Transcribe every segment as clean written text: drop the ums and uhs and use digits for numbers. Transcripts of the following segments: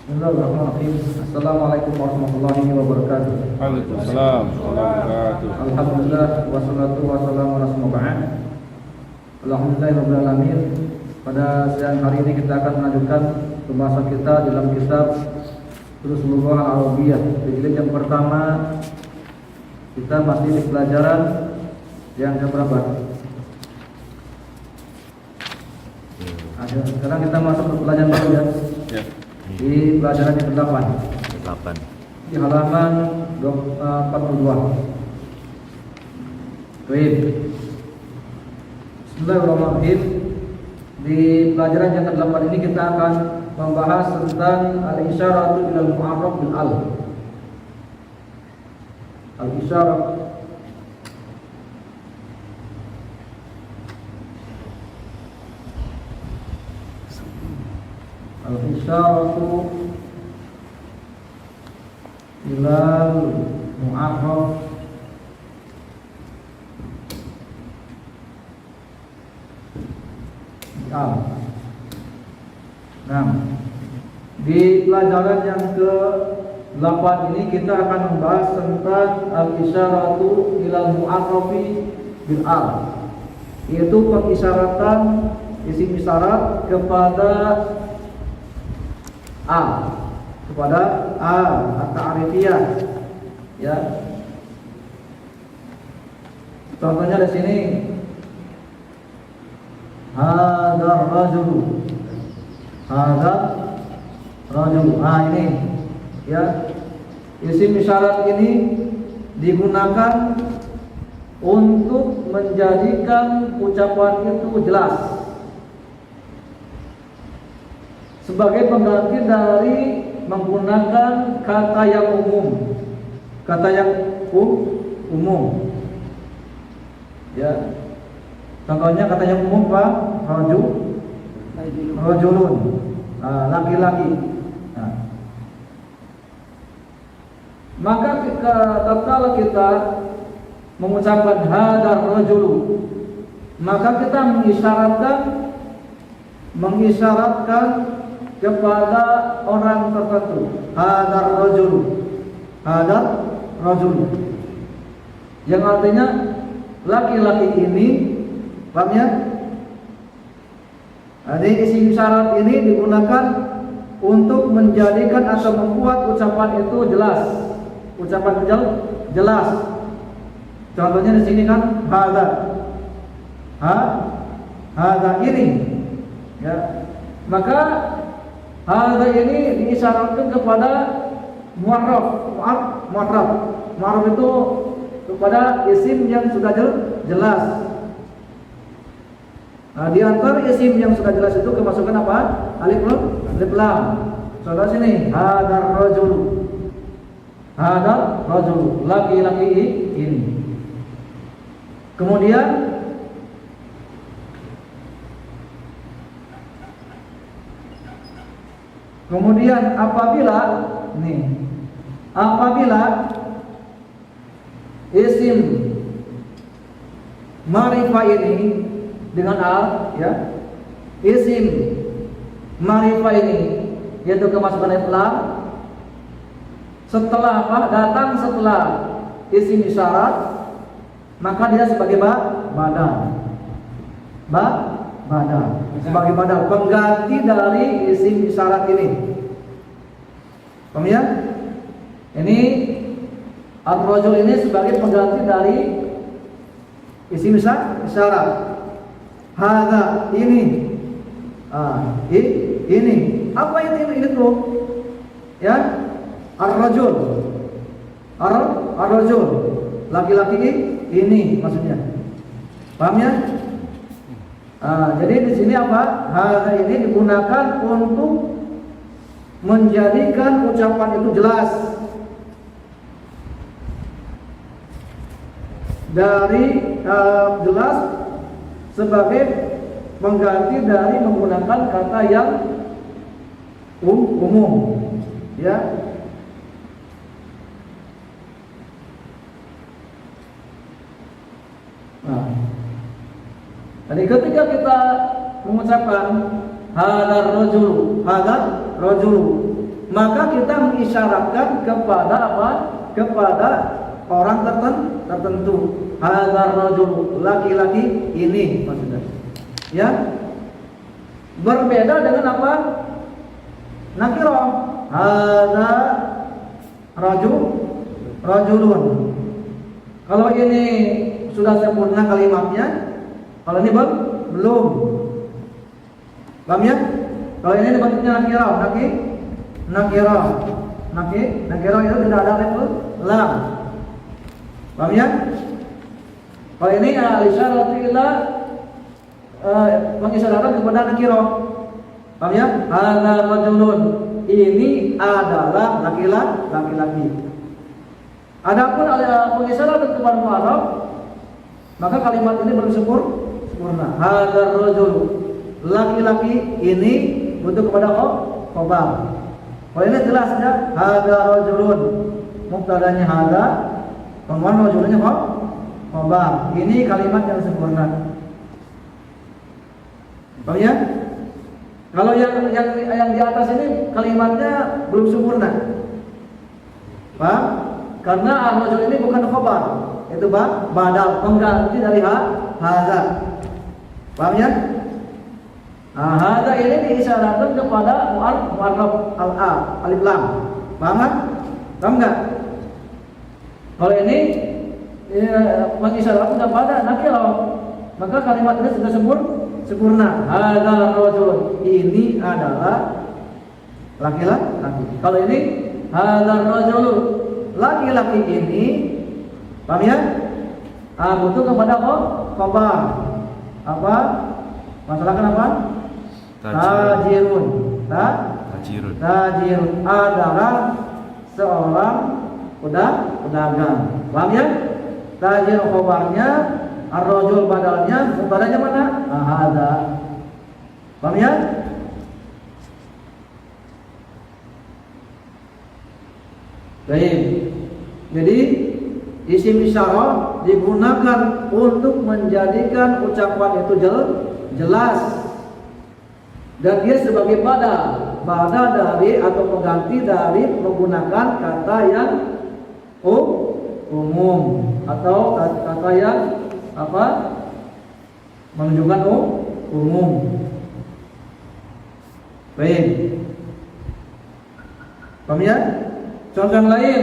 Bismillahirrahmanirrahim. Assalamualaikum warahmatullahi wabarakatuh. Waalaikumsalam warahmatullahi wabarakatuh. Alhamdulillah wassalatu wassalamu ala rasulillah. Alhamdulillahirabbil alamin. Pada siang hari ini kita akan melanjutkan pembahasan kita dalam kitab Durusul Lughah Al-Arabiyyah. Di jilid yang pertama kita masih di pelajaran yang keberapa? Sekarang kita masuk ke pelajaran baru ya. Ya. Di pelajaran yang ke-8 di halaman 42. Baik. Bismillahirrahmanirrahim. Di pelajaran yang ke-8 ini kita akan membahas tentang al-isyaratu ilal mu'arraf bil al. Al-isyarah al-isyaratu ilal mu'arraf al. Nah, di pelajaran yang ke-8 ini kita akan membahas tentang al-isyaratu ilal mu'arrafi bil al, yaitu pengisyaratan isim isyarat kepada a, at-ta'rifiyah ya. Contohnya di sini hadzal rajulu, ini ya, isim isyarat ini digunakan untuk menjadikan ucapan itu jelas sebagai pengganti dari menggunakan kata yang umum, umum ya. Contohnya kata yang umum Pak, rajulun, laki-laki. Nah, maka tatkala kita mengucapkan hadar rajulu, maka kita mengisyaratkan kepada orang tertentu. Hadar rajulu, yang artinya laki-laki ini. Paham ya? Jadi isim syarat ini digunakan untuk menjadikan atau membuat ucapan itu jelas. Ucapan jelas. Contohnya di sini kan hadza ini. Ya. Maka hadza ini diisyaratkan kepada mu'arraf. Mu'arraf itu kepada isim yang sudah jelas. Nah, di antara isim yang sudah jelas itu kemasukan apa? Alif lam. Contoh sini, hadar rajulu, laki-laki ini. Kemudian apabila isim ma'rifah ini dengan al ya, isim ma'rifah ini yaitu kemasukan alif lam setelah datang setelah isim isyarat, maka dia sebagai badal, sebagai badal, pengganti dari isim isyarat ini. Paham ya? Ini ar-rajul ini sebagai pengganti dari isim isyarat. Hadza ini, ini apa ini tuh ya? Ar-rajul, laki-laki ini maksudnya. Paham ya? Jadi di sini apa? Hadza ini digunakan untuk menjadikan ucapan itu jelas jelas sebagai pengganti dari menggunakan kata yang umum ya. Nah, jadi ketika kita mengucapkan hadar rajulu, maka kita mengisyaratkan kepada apa? Kepada orang tertentu. Hadzal rajul, laki-laki ini maksudnya. Ya. Berbeda dengan apa? Nakirah. Hadza rajulun. Kalau ini sudah sempurna kalimatnya, kalau ini belum. Paham ya? Kalau ini bentuknya nakirah, nakirah itu tidak ada alif lam. Paham ya? Kalau ini al-isyaratu ila mengisyaratkan kepada nakirah. Paham ya? Hadza rajulun, ini adalah laki-laki. Adapun pengisyarat kepada mu'arraf, maka kalimat ini sempurna. Hadzal rajul, laki-laki ini butuh kepada khabar. Kalau ini jelas ya, hadzal rajulun, mubtadanya hadza, kemudian rajulnya khabar. Ini kalimat yang sempurna. Paham ya? Kalau yang di atas ini kalimatnya belum sempurna. Paham? Karena ar-rajul ini bukan khabar, itu badal, pengganti dari hadza. Paham ya? Nah, hadza ini diisyaratkan kepada mu'arraf alif lam. Paham kan? Paham enggak? Kalau ini mengisyaratkan kepada nakirah, maka kalimat ini sudah sempurna. Hadzal rajul, ini adalah laki-laki. Kalau ini hadzal rajul, laki-laki ini, paham ya? Butuh kepada khabar. Apa? Masalah kenapa? Tajirun. Tajirun adalah seorang pedagang. Paham ya? Tajir khabarnya, ar-rajul badalnya, mubtadanya mana? Hadza. Paham ya? Baik. Jadi isim isyarah digunakan untuk menjadikan ucapan itu jelas, dan dia sebagai badal dari atau pengganti dari menggunakan kata yang umum atau kata yang apa? Menunjukkan umum. Baik. Paham ya? Contoh yang lain.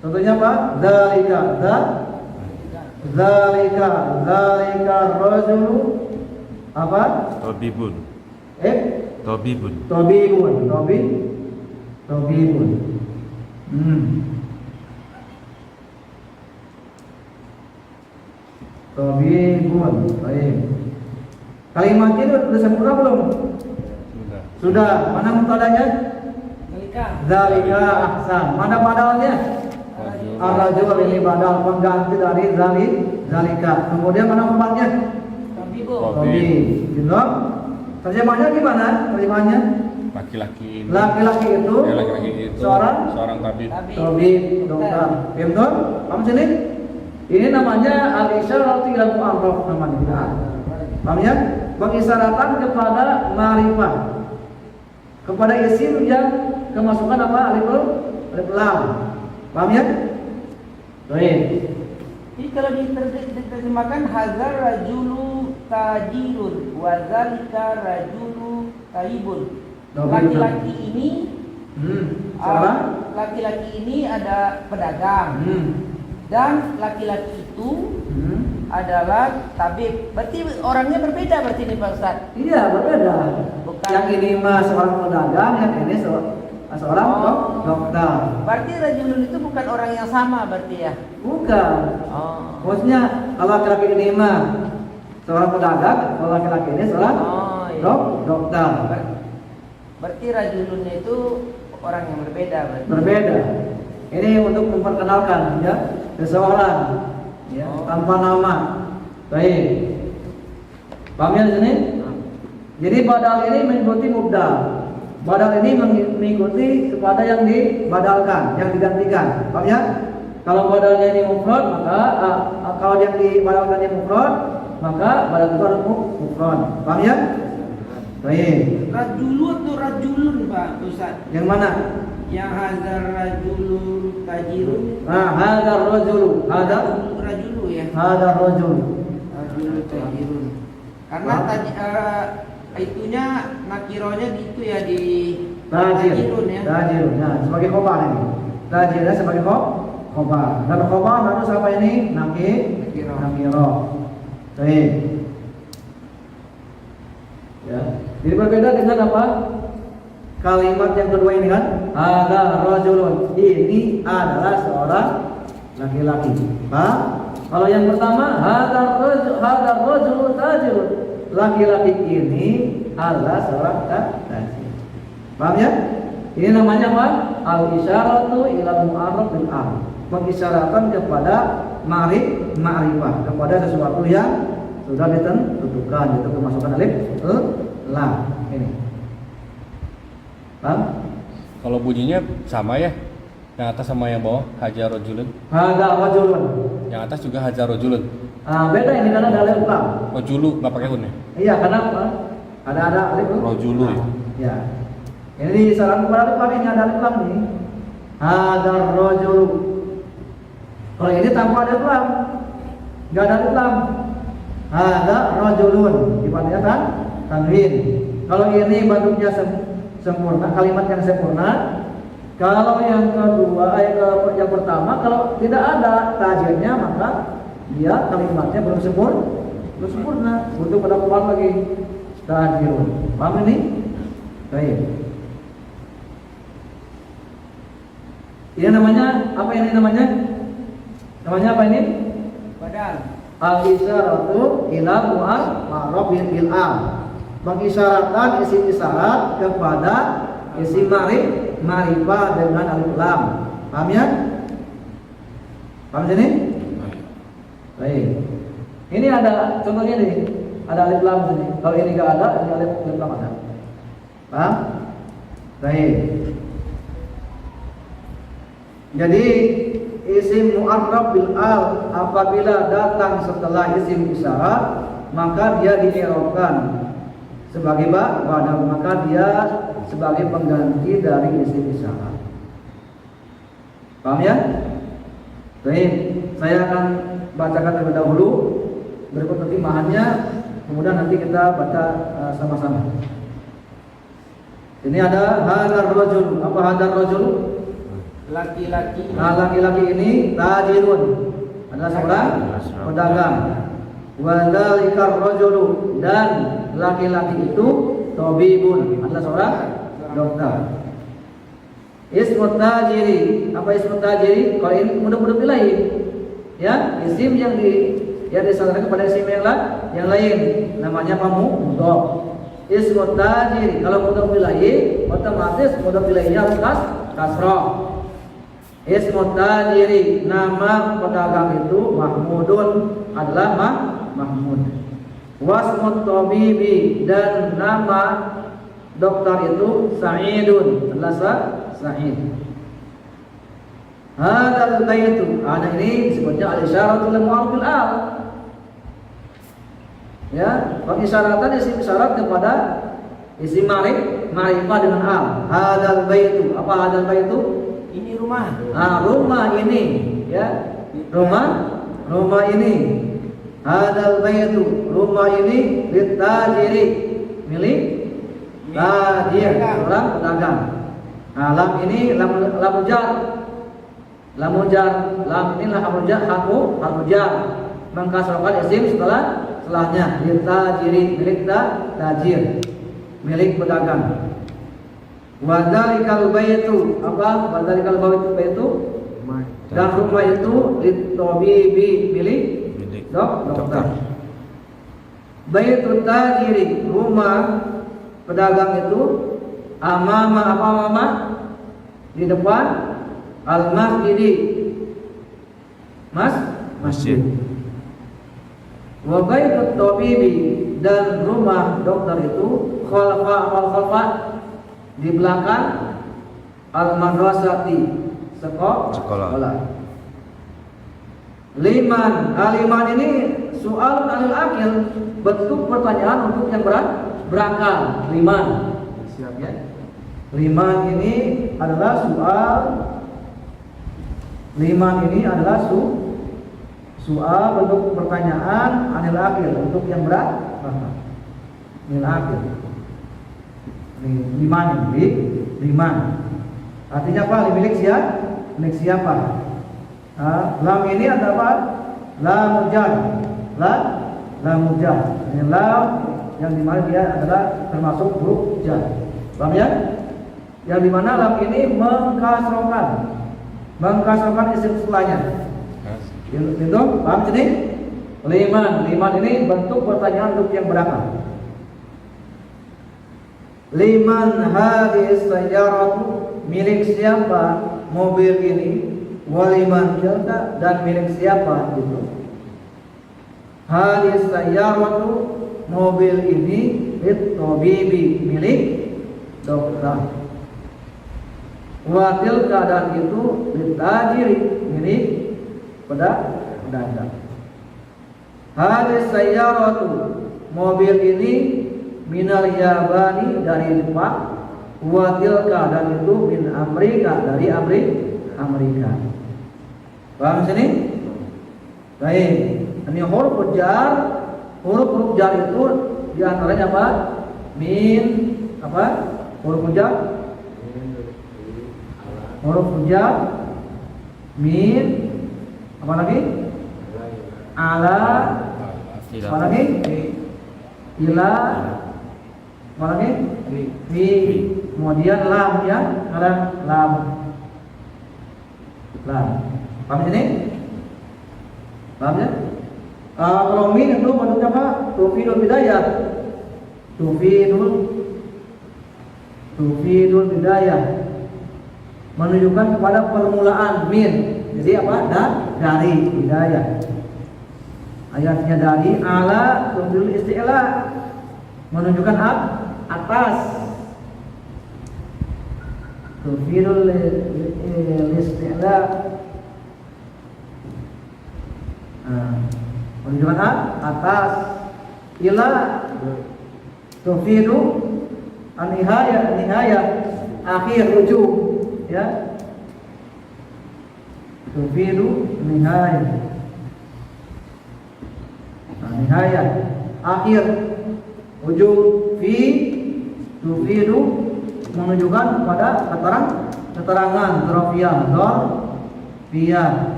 Contohnya apa? Zalika rajulu apa? Tabibun. Tabibun. Tabibun. Baik. Kalimat ini sudah sempurna belum? Sudah. Mana mubtadanya? Zalika ahsan. Mana badalnya? Ar-rajul, ini badal pengganti dari zalika. Kemudian mana khabarnya? Tabib. Gitu. Terjemahnya gimana? Terjemahnya? Laki-laki itu seorang tabib. Dokter. Betul? Paham sini? Ini namanya al-isyaratu ila mu'arraf namanya. Paham ya? Pengisyaratan kepada ma'rifah. Kepada isim yang kemasukan apa? Alif lam. Paham ya? Baik. Jadi kalau diterjemahkan hadzal rajulu tajirun wa zalika rajulu taibun. Laki-laki ini laki-laki ini ada pedagang. Dan laki-laki itu adalah tabib. Berarti orangnya berbeda berarti ini Pak Ustaz? Iya, berbeda. Bukan. Yang ini mah seorang pedagang, yang ini seorang dokter. Berarti rajulun itu bukan orang yang sama berarti ya? Bukan. Maksudnya kalau laki-laki ini mah seorang pedagang, kalau laki-laki ini seorang dokter. Berarti rajulunnya itu orang yang berbeda berarti. Berbeda. Ini untuk memperkenalkan ya seseorang ya tanpa nama. Baik. Paham ya di sini? Jadi badal ini mengikuti mubdal. Badal ini mengikuti kepada yang dibadalkan, yang digantikan. Paham ya? Kalau badalnya ini mufrad, maka kalau yang dibadalkan ini mufrad, maka badal itu harus mufrad. Paham ya? Baik. Rajulu atau rajulun Pak Ustaz? Yang mana? Yang hazar rajulun tajirun. Hadar rajulu. Hadar Rajulu ya. rajul. Rajulun tajirun. Karena itunya nakironya gitu ya di tajirun ya. Tajirun. Nah, sebagai khobar ini. Tajirnya sebagai khobar. Dan khobar harus apa ini? Nakiro. Baik. Ya. Jadi berbeda dengan apa? Kalimat yang kedua ini kan, ada rajulun. Ini adalah seorang laki-laki. Pak, kalau yang pertama ada rajulun tajirun. Laki-laki ini adalah seorang tajir. Paham ya? Ini namanya apa? Al-isyaratu ila mu'arraf bil am. Mengisyaratkan kepada ma'rifah, kepada sesuatu yang sudah ditentukan, itu kemasukan alif lam. Ini. Paham? Kalau bunyinya sama ya? Yang atas sama yang bawah, hajar rojulun. Hadza rajulun. Yang atas juga hajar rojulun. Beda ini karena ada alif lam. Rojulu nggak pakai un ya? Iya, karena apa? Ada alif lam. Rojulu ya. Ya. Ini saran kepada alif lam, ini ada alif lam nih. Hadza rajul. Kalau ini tanpa alif lam, enggak ada alif lam. Hadza rajulun. Dibaca kan tanwin. Kalau ini bentuknya sempurna, kalimat yang sempurna. Kalau yang kedua, yang pertama, kalau tidak ada tajirnya, maka dia kalimatnya belum sempurna, butuh penambahan lagi tajirun. Paham ini? Baik. Ini namanya apa ini namanya? Namanya apa ini? Badal. Al-isyaratu ila mu'arraf bil am. Mengisyaratkan isim isyarat kepada isim ma'rifah dengan alif lam. Paham ya? Paham sini? Baik. Ini ada contohnya nih. Ada alif lam sini. Kalau ini enggak ada, ini alif lam ada. Paham? Baik. Jadi isim mu'arraf bil al apabila datang setelah isim isyarat, maka dia diirofkan sebagai badal, maka dia sebagai pengganti dari isim isyarat. Paham ya? Baik, saya akan bacakan terlebih dahulu, berikut terjemahannya, kemudian nanti kita baca sama-sama. Ini ada hadar rajul. Apa hadar rajul? Laki-laki. Nah, laki-laki ini tajirun, adalah seorang pedagang. Wa dzalikar rajulu, dan laki-laki itu tabibun, adalah seorang dokter. Ismut tajiri, apa ismut tajiri? Kalau ini mudah-mudah ilahi. Ya, isim yang disandarkan kepada isim yang lain, namanya mudhof. Ismut tajiri, kalau mudhof ilahi, otomatis mudhof ilahinya harus kasrah. Ismut tajiri, nama pedagang itu Mahmudun, adalah Mahmud. Wasmut tabibi, dan nama dokter itu Sa'idun, adalah Sa'id. Hadzal baitu, ada ini disebutnya al-isyaratul mu'arrafil al. Ya, pengisyaratan isim isyarat kepada isim ma'rifah dengan al. Hadzal baitu, apa hadzal baitu? Ini rumah. Rumah ini, ya. Rumah ini. Hadzal baitu, rumah ini litajiri, milik tajir, orang pedagang. Lam ini lam jar. Lam ini lam jar. Mengkasrahkan isim setelahnya. Litajiri, milik tajir, milik pedagang. Wadzalikal baitu, apa wadzalikal baitu? Dan rumah itu litabibi, milik dokter. Baitut tajiri, rumah pedagang itu amama di depan al-masjidi, masjid. Wa baitut tabibi, dan rumah dokter itu khalfa di belakang al-madrasati, sekolah. Liman ini soalun anil akil, bentuk pertanyaan untuk yang berakal, liman. Siap ya. Liman ini adalah soal. Liman ini adalah soal bentuk pertanyaan anil akil, untuk yang berakal. Anil akil. Liman ini, liman. Artinya apa? Milik siapa? Milik siapa? Lam ini ada apa? Lam jar. Lam jar. Ini lam yang dimana dia adalah termasuk huruf jar. Paham ya? Yang dimana lam ini mengkasrokan isim setelahnya. Itu paham sini? Liman ini bentuk pertanyaan untuk yang berakal. Liman hadis sayaratu, milik siapa mobil ini? Waliman jalta, dan milik siapa itu? Hadis sayaratu, mobil ini, lit-tabibi, milik dokter. Watil keadaan itu lit-tajiri, milik pedagang. Hadis sayaratu, mobil ini minal Yabani, dari Jepang. Watil keadaan itu min Amerika, dari Amerika. Paham sini? Baik. Ini huruf jar. Huruf jar itu diantaranya apa? Min apa? Huruf jar. Huruf jar. Min. Apa lagi? Ala. Apa lagi? Ila. Apa lagi? Fi. Kemudian lam ya. Lam. Paham sini? Paham ya? Kalau min itu bentuknya apa? Tufidul bidayah. Tufidul bidayah. Menunjukkan kepada permulaan min. Jadi apa? Dari bidayah. Ayatnya dari ala tufidul isti'la, menunjukkan atas. Tufidul isti'la, menunjukkan atas. Ila tufidu nihayah, akhir, ujung ya. Tufidu nihayah, akhir, ujung. Fi tufidu, menunjukkan kepada keterangan dzarfiyah,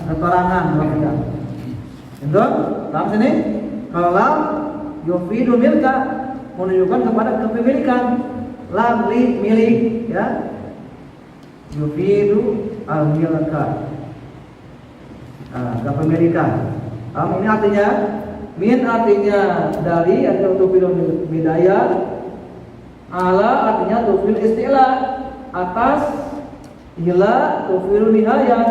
keterangan dzarfiyah. Itu lam sini. Kalau lam yufidu milka, menunjukkan kepada kepemilikan. Lam milik ya. Yufidu al-milka, kepemilikan. Ini artinya min artinya dari, atau tufil bidayah. Ala artinya tufil isti'la, atas. Ila tufil nihayah,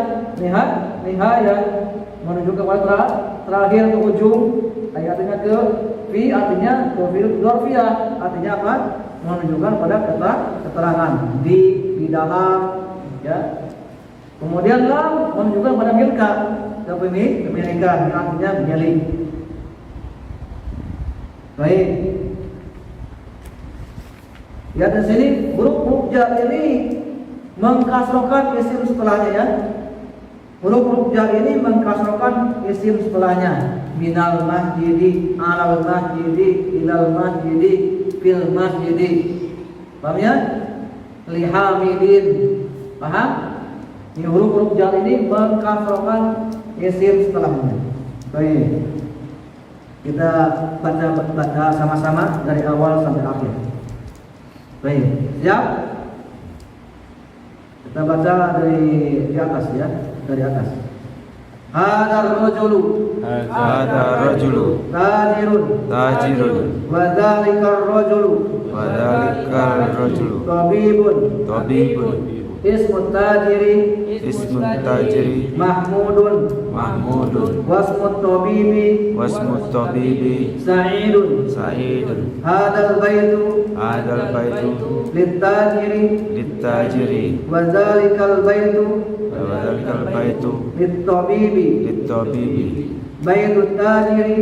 menunjukkan kepada terakhir ke ujung. Artinya ke fi artinya tufil dzarfiyah, artinya apa? Menunjukkan pada keterangan di dalam ya. Kemudian lam menunjukkan pada milka, kepemilikan, artinya milik. Baik. Ya, di sini huruf jar ini mengkasrokan isim setelahnya ya. Huruf jar ini mengkasrokan isim setelahnya. Minal masjidi, alal masjidi, ilal masjidi, fil masjidi. Paham ya? Lihamidin. Paham? Ini huruf jar ini mengkasrokan isim setelahnya. Baik. Kita baca sama-sama dari awal sampai akhir. Baik, siap? Kita baca dari di atas ya, dari atas. Hadar rajulu tajirun wa dzalikar rajulu tabibun ismut tajiri mahmudun wasmut tabibi sa'idun hadal baitu littajiri wa dzalikal baitu littabibi baitut tajiri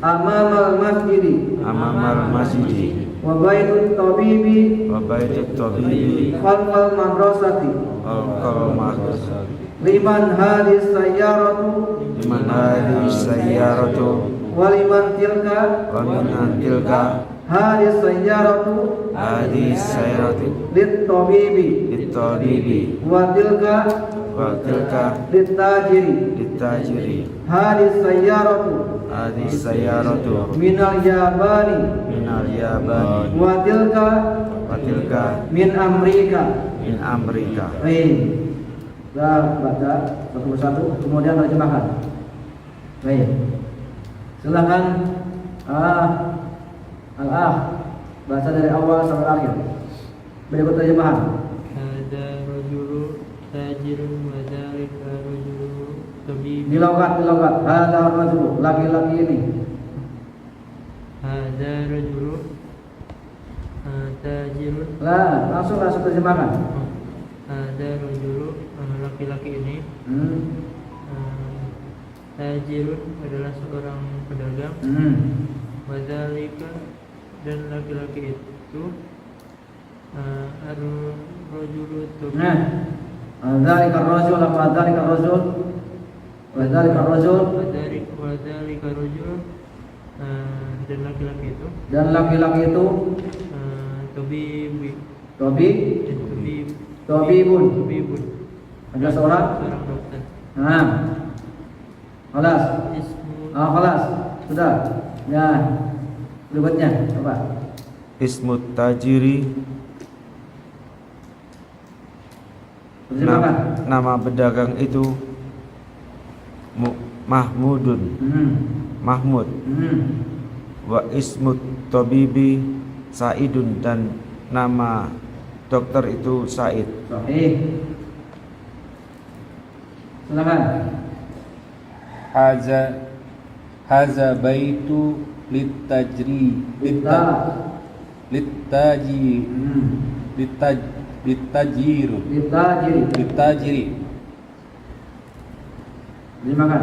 amamal masjidi amamal masjidi wa baitut tabibi wa baitut tabibi khalfal madrasati al madrasah liman hadis sayyaratu liman hadhihi sayyaratu waliman tilka wa min tilka hadis sayyaratu hadhihi sayyaratu lit tabibi litabibi wa tilka wa tilka lit tajiri litajiri hadis sayyaratu hadhihi sayyaratu minal yabani minal yabani wa tilka wa tilka min Amerika. min Amerika. Baik. Kita baca satu persatu kemudian terjemahkan. Baik. Silakan al-akh baca dari awal sampai akhir. Berikut terjemahan. Hada rajulu tajirun wa dzalika rajulu tabib. Dilogat. Hada rajul, laki-laki ini. Hada rajulu tajirun. Lah, langsung terjemahkan. Hada rajulu laki-laki ini. Tajirun adalah seorang pedagang. Wa dzalika dan laki-laki itu ar-rajulu tabib. Nah, dzalika ar-rajul apa dzalika ar-rajul? Wa dzalika ar-rajul Wadhalika rajul dan laki-laki itu tabibun. Ada seorang dokter. Nah. Khalas. Khalas. Sudah. Ya. Berikutnya apa? Ismut tajiri Terjemahkan. nama pedagang itu Mahmudun Mahmud wa ismut tabibi Saidun dan nama dokter itu Said. Sahih. Silakan. Haza baitu litajiri. Terjemahkan.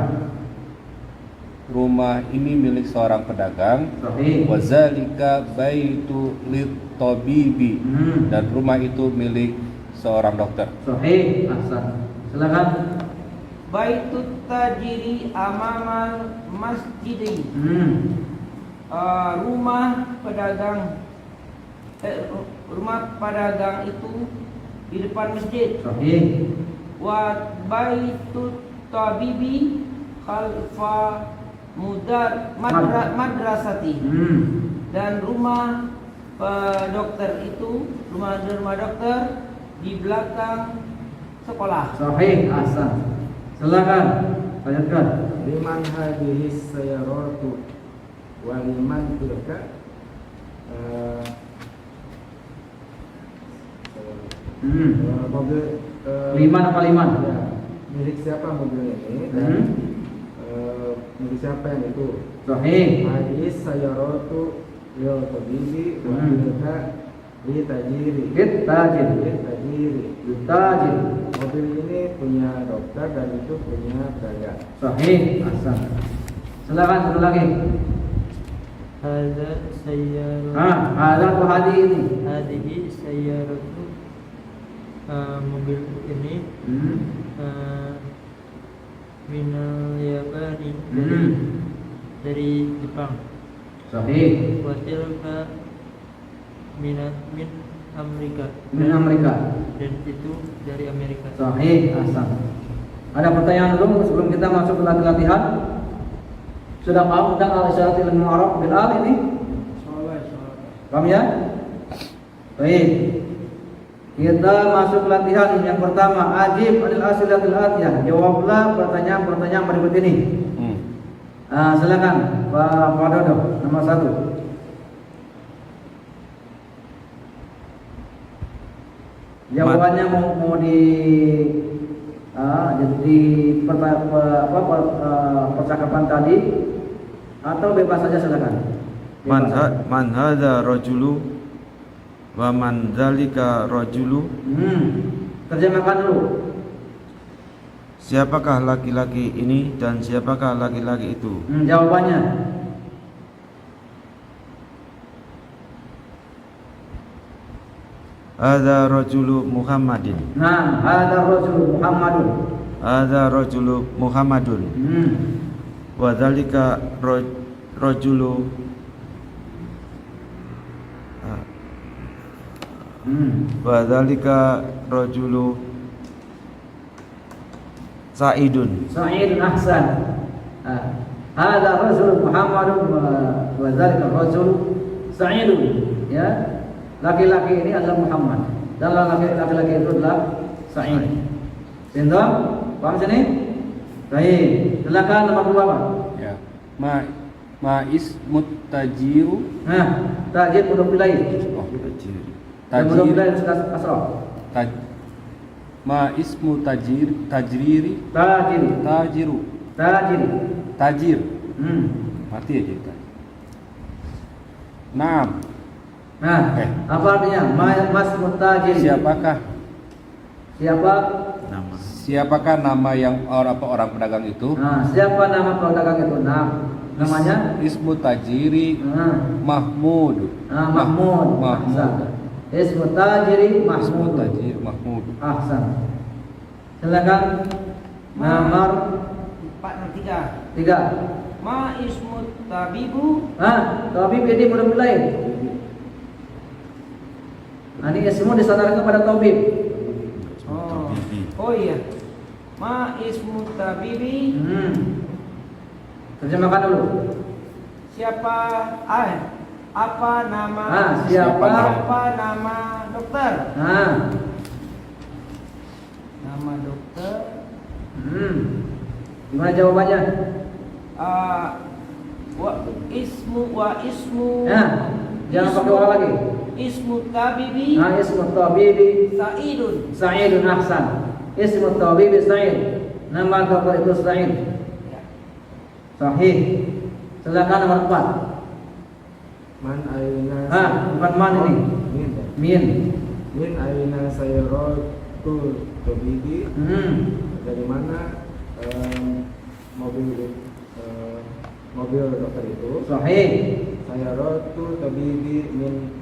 Rumah ini milik seorang pedagang. Sahih. Wazalika baitu litabibi. Dan rumah itu milik seorang dokter. Sahih. Ahsan. Silakan. Baitut tajiri amamal masjidi. Rumah pedagang itu di depan masjid. Sahih. Wa baitut tabibi khalfa madrasati. Dan rumah dokter itu rumah dokter di belakang sekolah. Sahih. Ahsan. Silakan lanjutkan. Liman hadhihi sayyaratu wa liman tilka mobil Liman apa liman? ya, milik siapa mobil ini dan milik siapa yang itu. Sahih. Hadhihi sayyaratu lil tabibi wa tilka li tajiri. Tajir. Mobil ini punya dokter dan itu punya pedagang. Sahih. Ahsan. Silakan satu lagi. Hadza sayyaratu. Ada tuh hadi ini. Hadihi sayyaratu mobil ini minal yabani dari Jepang. Sahih. Wa tilka min Amerika. Min Amerika. Dan itu dari Amerika. Sahih. Ahsan. Ada pertanyaan dulu sebelum kita masuk ke latihan? Sudah paham tentang al-isyaratil mu'arraf bil al ini? Paham ya? Baik. Kita masuk latihan yang pertama. Ajib anil asilatil atiyah. Jawablah pertanyaan-pertanyaan berikut ini. Silakan Pak Dodo, nomor 1. Jawabannya mau di jadi percakapan tadi atau bebas saja, silakan. Man hadza rajulu wa man dzalika rajulu. Terjemahkan dulu. Siapakah laki-laki ini dan siapakah laki-laki itu? Jawabannya. Hadza rajulu Muhammadin. Nah, hadza rajulu Muhammadun. Hadza rajulu Muhammadun. Wa dzalika rajulu wa dzalika rajulu Sa'idun. Sa'idun ahsan. Hadza rajul Muhammadun wa dzalika rajul Sa'idun. Ya. Laki-laki ini adalah Muhammad dan laki-laki itu adalah Sa'id. Sintom? Paham sini? Baik. Silakan nomor 2, Pak. Ya. Ma ismut tajiru. Nah, tajir belum mulai. Oh, Belum tajir. mulai kasrah. Ma ismu tajriri Tajir. tajir. Mati aja itu. Naam. Nah, apa artinya? Mas mutajir. Siapakah Nama. Siapakah nama yang orang pedagang itu? Nah, siapa nama pedagang itu? Nah, namanya Ismu tajiri Mahmud. Mahmud. Mahmud. Ahsan. Ismu tajiri Ismu Mahmud. tajir Mahmud. Ahsan. Silakan nomor 3. Ma ismut tabibu. Tabib ini belum mulai. Nah, ini semua disandarkan kepada tabib. Oh iya. Ma ismut tabibi. Terjemahkan dulu. Siapa apa nama Siapa nama dokter? Nama dokter. Gimana jawabannya? Wa ismu. Jangan pakai orang lagi. Ismu tabibi. Ismu tabibi Sa'idun. ahsan. Ismu tabibi Sa'id. Nama dokter itu Sa'id. Sahih. Silakan nomor 4. Man aina Bukan man ini. Min. aina sayyaratu tabibi. Dari mana mobil dokter itu? Sahih. Sayyaratu tabibi min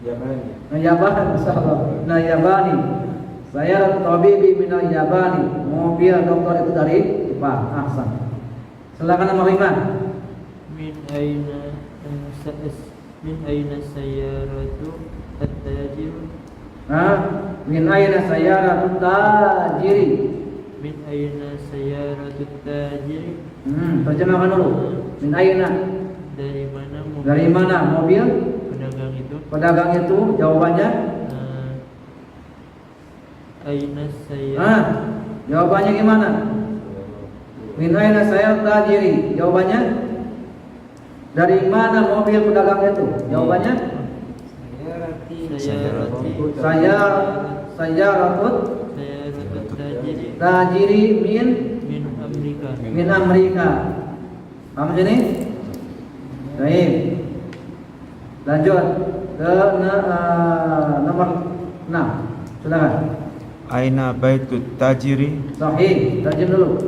Yabani. Yabani, insyaallah. Yabani. Saya tabibi min Yabani. Mobil dokter itu dari Jepang. Ahsan. Silakan nomor 5. min aina sayyaratu at-tajir. Min aina sayyaratu tajiri. Min aina sayyaratu at-tajir. Terjemahkan dulu. Min aina. Dari mana mobil pedagang itu? Jawabannya aina sayyaratu. Jawabannya gimana? Min aina sayyaratu tajiri. Jawabannya dari mana mobil pedagang itu? Jawabannya Sayyaratu tajiri min Amerika. Paham sini? Baik. Lanjut ke nomor 6. Silakan. Aina baitut tajiri? Sahih. Terjem dulu.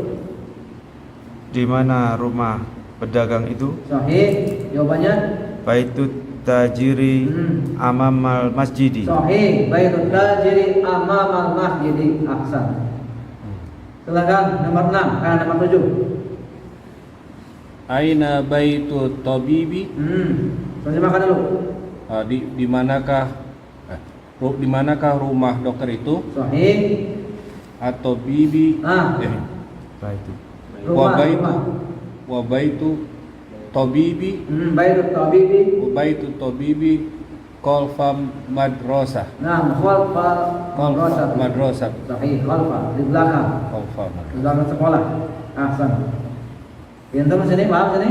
Di mana rumah pedagang itu? Sahih. Jawabannya Baitut tajiri amamal masjidi. sahih. Baitut tajiri amamal masjidi. Ahsan. Silakan nomor 6. Nomor 7. Aina baitu tabibi. Terjemahkan dulu. Di manakah rumah dokter itu? Sahih. Atau bibi? Baitu. Wabaitu tabibi. Wabaitu tabibi khalfa madrasah. Khalfa madrasah. Sahih. Khalfa di belakang. Di belakang sekolah. Ahsan. Pintu sini, paham sini?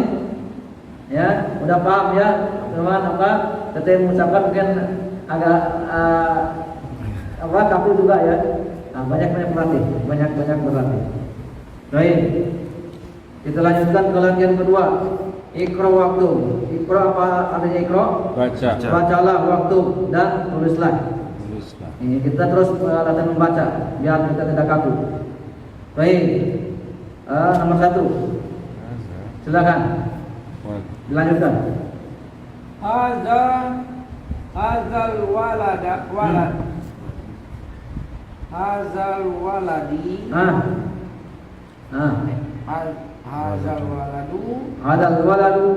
Ya, udah paham ya, teman apa? Ketika mengucapkan mungkin agak kaku juga ya. Banyak berlatih, banyak berlatih. Baik, kita lanjutkan ke latihan kedua. Iqra waktu. Iqra apa artinya Iqra? Baca. Bacalah waktu dan tulislah. Ini kita terus latihan membaca biar kita tidak kaku. Baik, nomor 1. Silakan. Dilanjutkan. Hadza Hazal waladi hazal waladu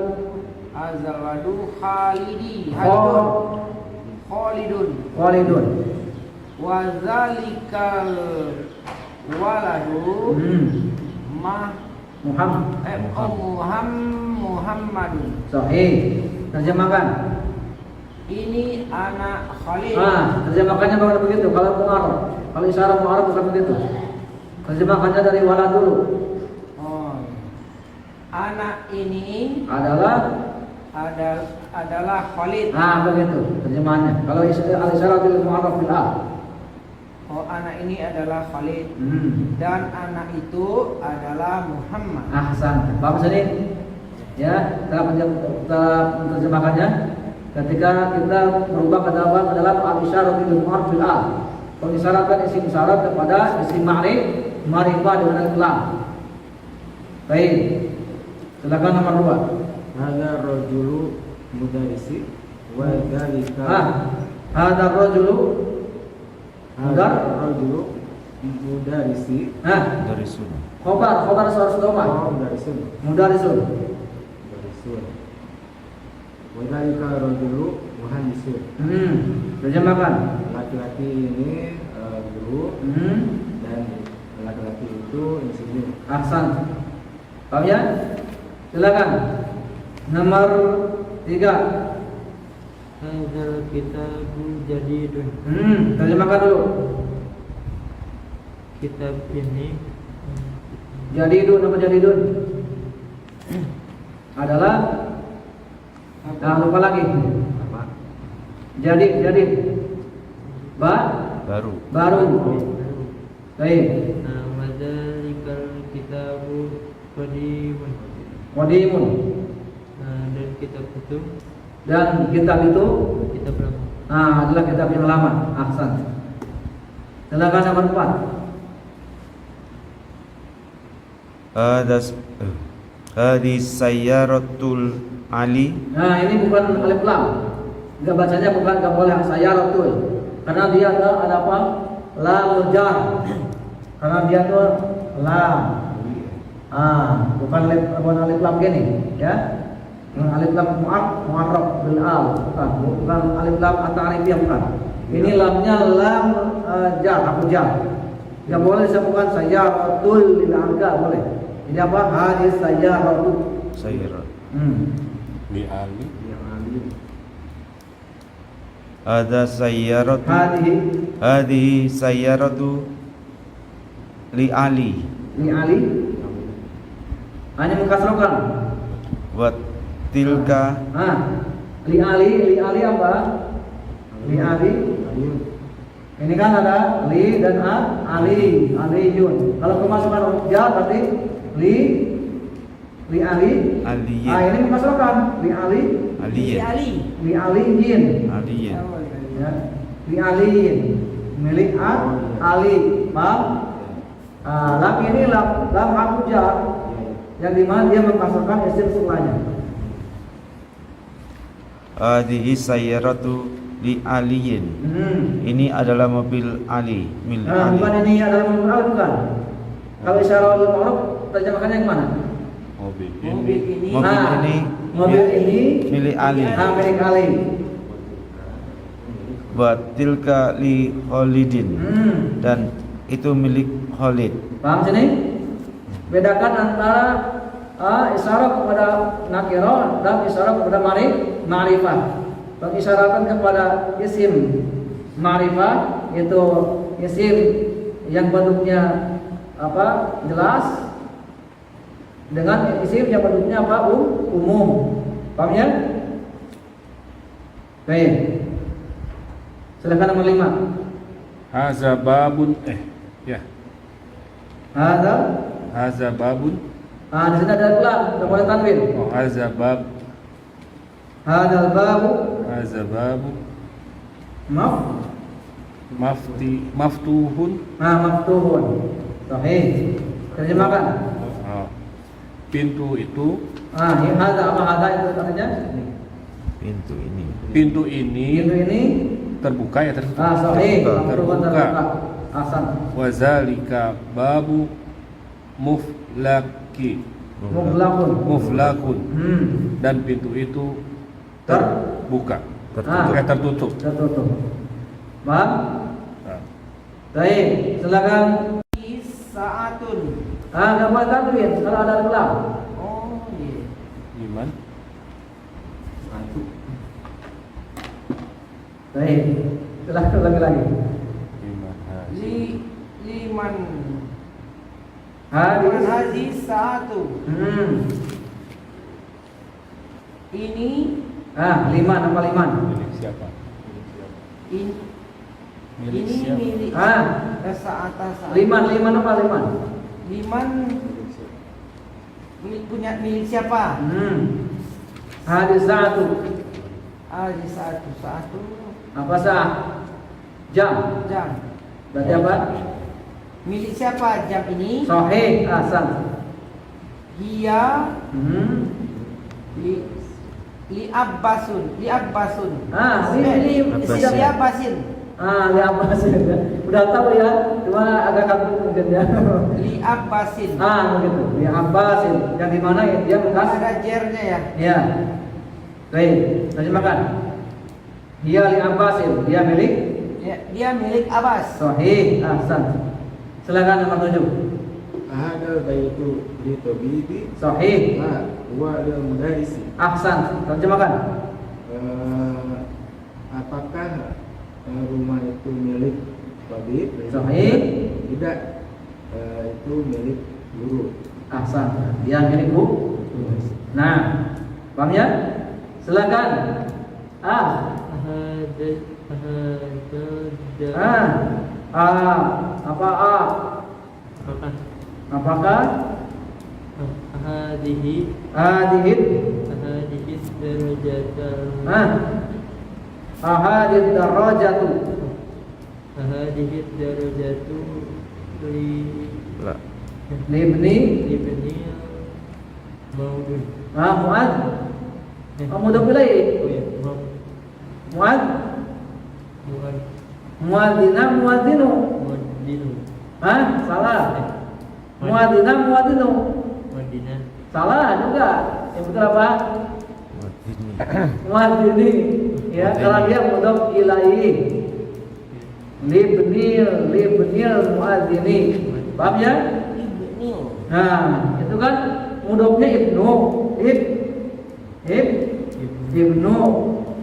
Khalidun wa zalikal waladu Muhammadun. Sahih. Terjemahkan. Ini anak Khalid. Terjemahkannya bukan begitu. Kalau mu'arab, kalau isyarat mu'arab bukan begitu. Terjemahkannya dari walad dulu. Oh. Anak ini adalah Khalid. Begitu terjemahannya. Kalau al-isyarat bil mu'arab bil a. Oh, anak ini adalah Khalid. Dan anak itu adalah Muhammad. Ahsan. Paham sini? Ya, kita terjemahkannya. Ketika kita merubah ke dalam al-isyarat bil mu'arab bil a. Mengisyaratkan isim isyarat kepada isim ma'rifah dengan al-lam. Baik. Silakan nomor 2. Hadza rajulu mudarrisi wa dzalika hadza rajulu mudarrisi dari sun. khobar harus domah. Mudarrisun. Wa dzalika rajulu muhandisun. Terjemahkan. Laki-laki ini guru dan laki-laki itu insinyur. Ahsan. Paham ya? Silakan. Nomor 3. Hadzal kitabu jadidun. Terjemahkan dulu. Kitab ini Jadidun, apa jadidun? Adalah lupa lagi. Apa? Jadid. Baru. Baru. Baik. Wadzalikal kitabu qadimun. Qadimun. Dan kitab itu Kitab itu kitab lama. adalah kitab yang lama. Ahsan. Silakan nomor 4. Hadis sayyaratul ali. Ini bukan alif lam. Enggak bacanya enggak boleh sayyaratul. Karena dia ada apa? Lamul jar. Karena dia tuh lam. Bukan alif lam gini, ya. Alif lam mu'arrab bil al, bukan alif lam at-ta'rifiyah bukan. Ini lamnya lam jar, aku jar. Enggak boleh disebutkan sayyaratul lil angka boleh. Ini apa? Hadis sayyaratul. Sayyarat. Li ali. Ada sayyaratu. Hadhihi sayyaratu li ali. Hanya mengkasrokan. Wa tilka. Li ali apa? Li ali. Ini kan ada li dan aliyun. Kalau kemasukan hujjah berarti li ali. Aliyin. Ini mengkasrokan li ali. Aliyin. Li aliyin. Aliyin. Ya. Li aliyin. Milik ali. Paham? Lam ini lam hujjah yang dimana dia mengkasrokan isim setelahnya. Hadhihi sayyaratu li aliyin. Ini adalah mobil Ali, milik Ali. Bukan ini adalah mobil Ali, bukan. Kalau isyarat al-ma'ruf terjemahkannya yang mana? Mobil Mobil ini. Mobil ini milik Ali. Milik Ali. Wa tilka li Khalidin. Dan itu milik Khalid. Paham sini? Bedakan antara isyarat kepada nakirah dan isyarat kepada ma'rifah. Mengisyaratkan kepada isim ma'rifah itu isim yang bentuknya apa? Jelas, dengan isim yang bentuknya apa? Umum. Paham ya? Baik. Silakan nomor 5. Haza babun Haza babun. Di sini ada lam, tidak boleh tanwin. Haza bab. Hadzal babu. Haza babu. Maftuhun. Maftuhun. Sahih. Terjemahkan. Pintu itu. Ini hadza apa hadza itu artinya? Pintu ini. Pintu ini Pintu ini terbuka ya tertutup. sahih. Terbuka. Terbuka. Hasan. Wazalika babu muflaki. Mughlaqun. Dan pintu itu terbuka. Tertutup. Tertutup. Paham? Nah. Baik, silakan. Saatun. Enggak boleh tanwin kalau ada kelam. Oh iya. Iman. Baik. Silakan lagi. Iman. Liman Hadis. hadis satu. Ini Liman apa liman? Milik siapa? ini Milik ini siapa? milik saat. Liman apa liman? Liman punya milik siapa? Hadis satu. Hadis satu Apa sah? Jam. Berarti apa? Milik siapa jam ini? Sahih. Hasan. Dia li Abbasun. Li Abbasin. Li Abbasin. Udah tahu ya, cuma agak kaku mungkin ya. Li Abbasin. Begitu. Li Abbasin. Yang di mana dia bekas? Ada jernya ya. Ya. Baik, terjemahkan. Dia li Abbasin. Dia milik? Ya, dia milik Abbas. Sahih. Hasan. Silakan nomor 7. Hadal baitu li tabibi Sahih. wa lil mudarrisi. Ahsan. Terjemahkan. Apakah rumah itu milik tabib? Sahih. Tidak. Itu milik guru. Ahsan. Dia milik bu. Nah, paham ya? Silakan. Apa Apakah Hadhihi darajatul ahadid darajatu hadhihi darajatu La. libni ibni maudun. Muad. Mudhaf ilaih. Oh ya, Muad. muad Muadzina muadzinu. muadinu Salah. Muadzina muadzinu. Madinah. Salah juga. Yang betul apa? Wadini. Muadzini. Ya, kalau dia mudhaf ilaih. Libnil muadzini. Paham ya? Nah, itu kan mudhafnya ibnu. Ibnu.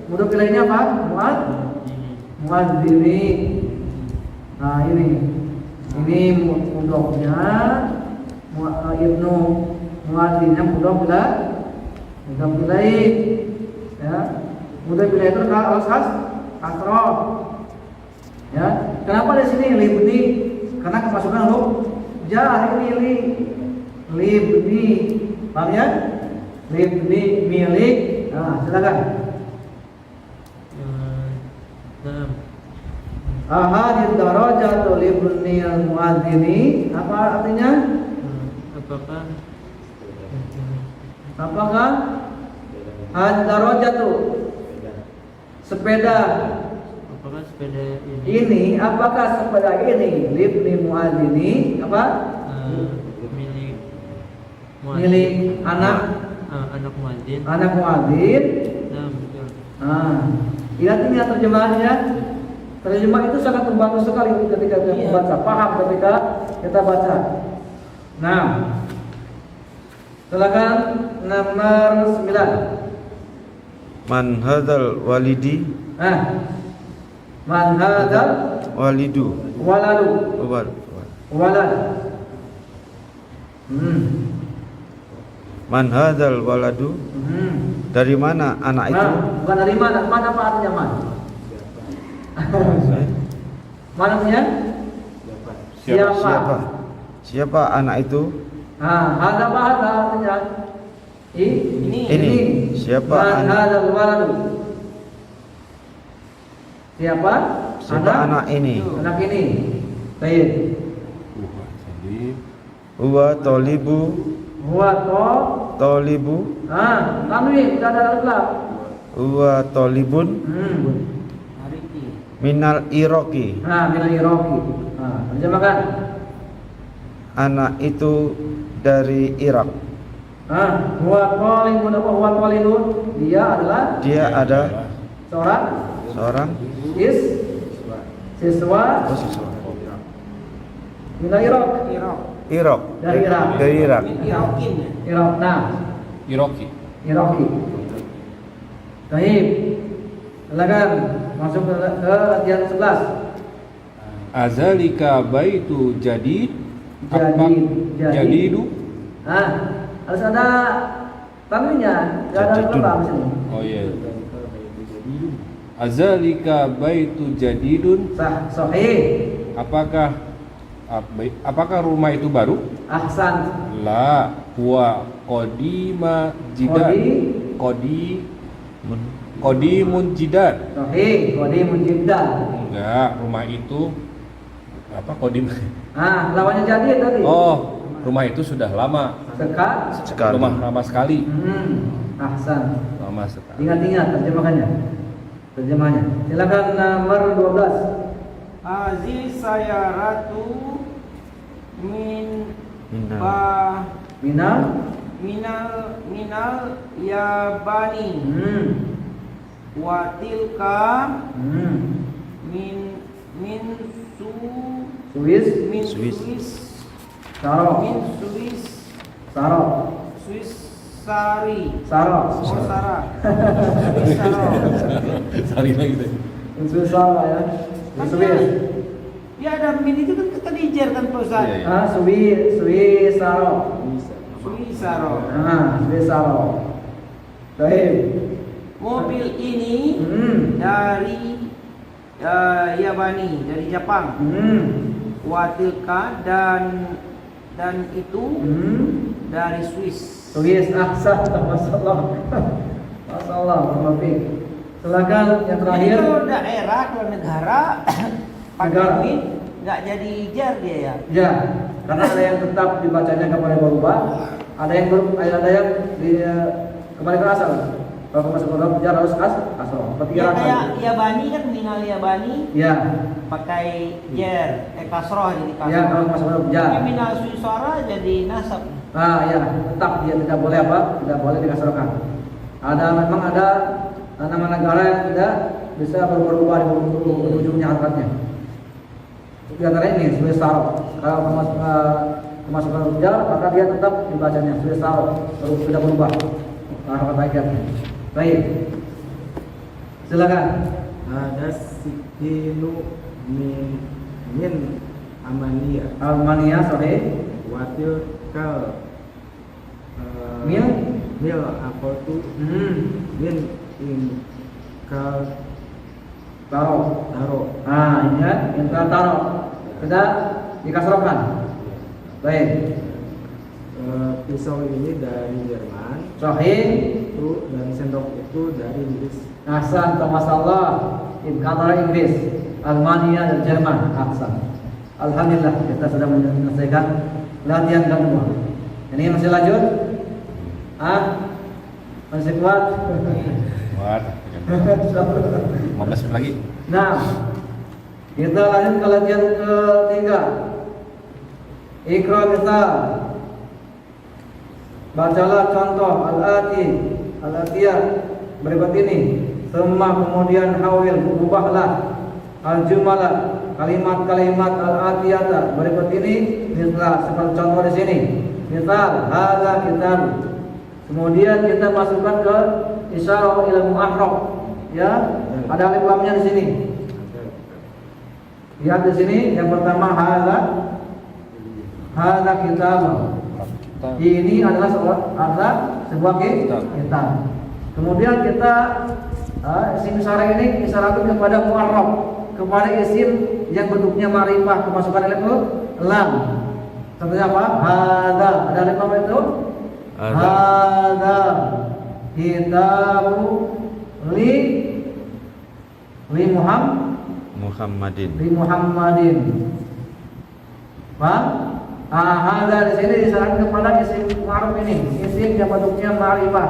Mudhaf ilaihnya apa? Muadzini. Nah, ini mudhafnya ibnu, muadzinnya mudhaf ilaih. Ya. Mudhaf ilaih itu harus kasroh. Ya. Kenapa di sini libni? Karena kemasukan huruf jar ini libni. Paham ya? Libni milik. Nah, silakan. Ahadid darajatu libnil muadzini. Apa artinya? Apakah hadid darajatu sepeda Apakah sepeda ini? Apakah sepeda ini libni muadzini apa? Milik anak muadzin. Anak muadzin. Nah, betul. Lihat ini terjemahannya. Terjemah itu sangat membantu sekali ketika kita membaca, paham ketika kita baca. Nah, silakan nomor 9. Man hadzal walidi? Man hadzal Walidu. waladu. Walad. Man hadzal waladu? Dari mana anak itu? Bukan dari mana? Mana apa artinya man? Mana punya? Siapa anak itu? Ada apa artinya? Ini. Siapa Man hadzal waladu? Siapa anak ini? Anak ini. Baik. Huwa tolibu. Huwa Tolibu. tanwin, tidak ada alif lam. huwa talibun Ariki. minal Iraqi. Nah, minal Iraqi. Nah, terjemahkan. Anak itu dari Irak. Huwa talibun apa huwa talibun? Dia adalah seorang siswa minal Iraq. Irak. Dari Irak. Irakin. Irak. Nah, Iroki. Iraqi. Baik. Silakan masuk ke latihan 11. Azalika baitu jadid. Jadidu. Harus ada tanwinnya, enggak ada Jadidun. apa di sini. Oh iya. Azalika baitu jadidun. Sahih. Apakah rumah itu baru? Ahsan. La huwa qadima jidan. Qadimun jidan. Sahih, qadimun jiddan. Enggak, rumah itu apa qadim? Lawannya jadi tadi. Oh, rumah itu sudah lama. Sekali. Rumah lama sekali. Ahsan. Lama sekali. Ingat terjemahnya. Silakan nomor 12. Aziz sayaratu min Minal. ba Minal. minal yabani wa tilka min su Swiss. min Swiss. Swiss Saro. min Swiss Saro. Swiss sari Saro. oh sara Swiss saro Sekali lagi deh. Swiss Saro ya. Swiss. ya ada min itu kan ketadijar kan Pak Ustaz. Iya, iya. Swiss Saro. Swiss saro Swiss Saro. Baik. mobil ini dari Yabani, dari Jepang. Watilka dan itu dari Swiss. Swiss ahsan. Masyaallah. Masyaallah. Silakan yang Jadi terakhir. kalau daerah, kalau negara pakai Negara. duit nggak jadi jar dia ya. Ya, karena ada yang tetap dibacanya kembali berubah, ada yang kembali ke asal. Kalau masuk ke jar harus asal. Seperti Ya yang kayak Yabani kan minal Yabani Ya, pakai jar, kasroh jadi kasroh. ya kalau masuk ke jar. Tapi minal Swisara jadi nasab. Ya, tetap dia tidak boleh tidak boleh dikasarkan. Memang ada nama negara yang tidak bisa berubah di ujungnya harokatnya. Di antara ini Swiss Saro. Kalau kemasukan jar maka dia tetap dibacanya Swiss Saro, tidak berubah harokat ayatnya. Baik. Silakan. Ada sikinu min amania Almania sahih. watil kal mil apa tuh min in kal Taro. taro Inta taro. Tidak dikasrokan. Baik. pisau ini dari Jerman Sahih. itu dan sendok itu dari Inggris. Ahsan, masyaallah. Kata Inggris, Almania dan Jerman. Ahsan. Alhamdulillah kita sudah menyelesaikan latihan kedua. Ini masih lanjut? Masih kuat? Kuat. 15 menit lagi. Nah, kita lanjut ke latihan ketiga. Ikra kita. Bacalah contoh al-atiyah berikut ini. Semua kemudian hawil, ubahlah al-jumalah, kalimat-kalimat al-atiyata berikut ini. Misal seperti contoh di sini. Misal hadza kitab. Kemudian kita masukkan ke isyarah ilmu mu'arraf. Ya, ada alif lamnya di sini. Lihat di sini yang pertama hadza kitab. Ini adalah sebuah kitab. Kemudian kita isim isyarah ini isyaratkan kepada mu'arraf, kepada isim yang bentuknya ma'rifah kemasukan alif lam. Contohnya apa? Hadza. Ada alif lam itu? Hadza kitabu li Muhammadin. Paham? Hadza di sini disyaratkan kepada isim ma'ruf ini, isim yang bentuknya ma'rifah.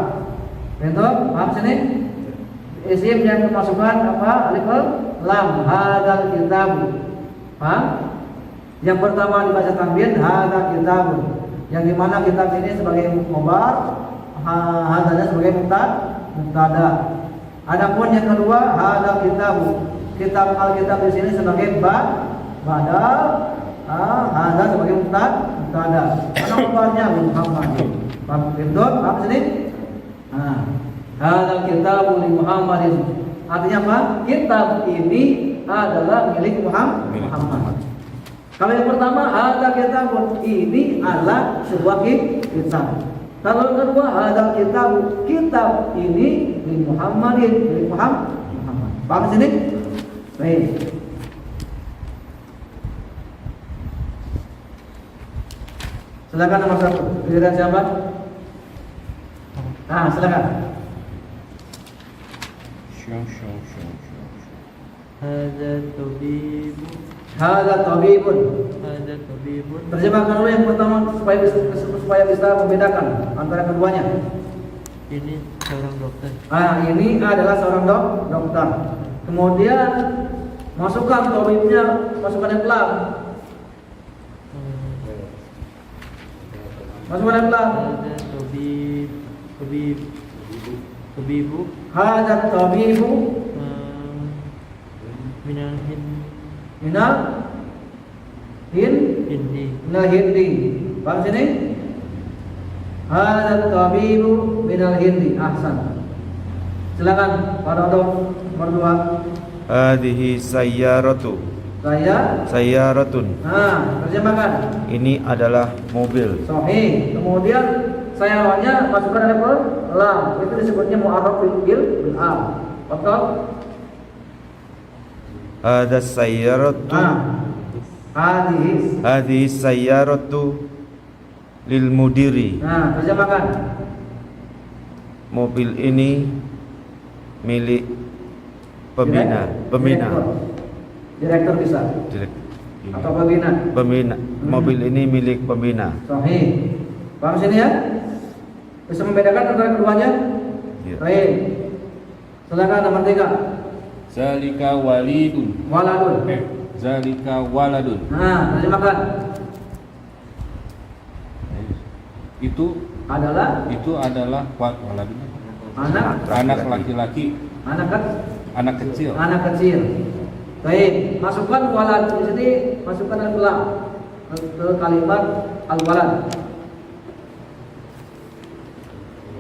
Betul? Paham sini? isim yang kemasukan apa? Alif lam. Hadzal kitab. Paham? Yang pertama dibaca tanwin hadzal kitab. Yang dimana kitab ini sebagai mubhar, hadzalnya sebagai mubtada. Adapun yang kedua hadzal kitab. Kitab Alkitab di sini sebagai badal, hadzal sebagai mubtada. Mana mubharnya Muhammadin. Paham? Paham sini? Hadzal kitabu li Muhammadin. Artinya apa? Kitab ini adalah milik Muhammad. Kalau yang pertama hadzal kitabu, ini adalah sebuah kitab. Kalau yang kedua hadzal kitabu, kitab ini li Muhammadin, milik Muhammad. Paham sini? Baik. Silakan nomor 1. Giliran siapa? Silakan. Hadza tabibun. Hadza tabibun. Hadza tabibun. Terjemahkan dulu yang pertama supaya bisa membedakan antara keduanya. Ini seorang dokter. Ini adalah seorang dokter. Kemudian masukkan tabibnya, masukkan yang lam. Masukkan yang lam. Hadza tabibu. Hadza tabibu. Minal hindi. Paham sini? Hadza tabibu minal hindi. Ahsan. Silakan Pak Dodo nomor 2. Hadhihi sayyaratu. Sayyaratun. Terjemahkan. Ini adalah mobil. Sahih. Kemudian sayarannya masukkan alif lam. Itu disebutnya mu'arraf bil al. Betul? Hadza sayyaratu. Hadhihi sayyaratu lil mudiri. Terjemahkan. Mobil ini milik pembina. Direktur bisa. Atau pembina. Mobil ini milik pembina. Sahih. Paham sini ya? Bisa membedakan antara keduanya? Ya. Baik. Silakan nomor 3. Zalika waladun. Zalika waladun. Terjemahkan. Itu adalah waladun. anak laki-laki. Anak kecil. Baik, masukkan walad di sini, masukkan al-lam ke kalimat al-walad.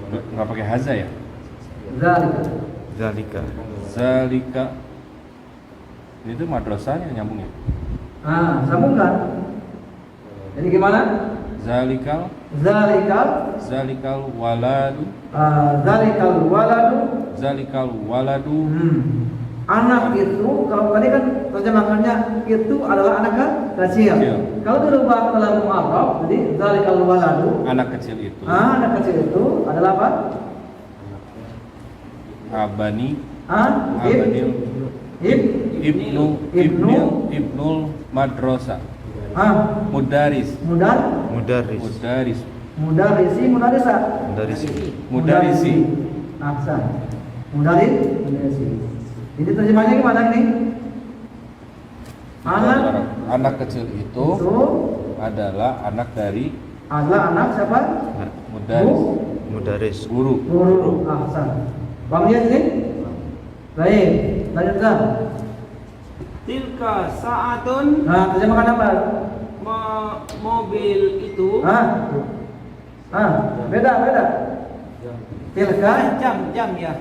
Enggak pakai haza ya? Zalika. Itu madrasahnya nyambungnya. Sambungkan. Jadi gimana? Zalikal waladu. Zalikal waladu. Anak itu, kalau tadi kan terjemahannya itu adalah anak kecil. Kalau dirubah ke dalam mu'arraf, jadi zalikal waladu. Anak kecil itu. Anak kecil itu adalah apa? Abani. Ibnul madrasah. Mudarisi. Ahsan. Mudarisi. Jadi terjemahnya gimana ini? Anak kecil itu adalah anak dari siapa? Mudaris. Guru. Ahsan. Bang lihat ini? Baik, lanjutkan. Tilka saatun. Terjemahkan apa? Mobil itu. Beda. Tilka jam ya.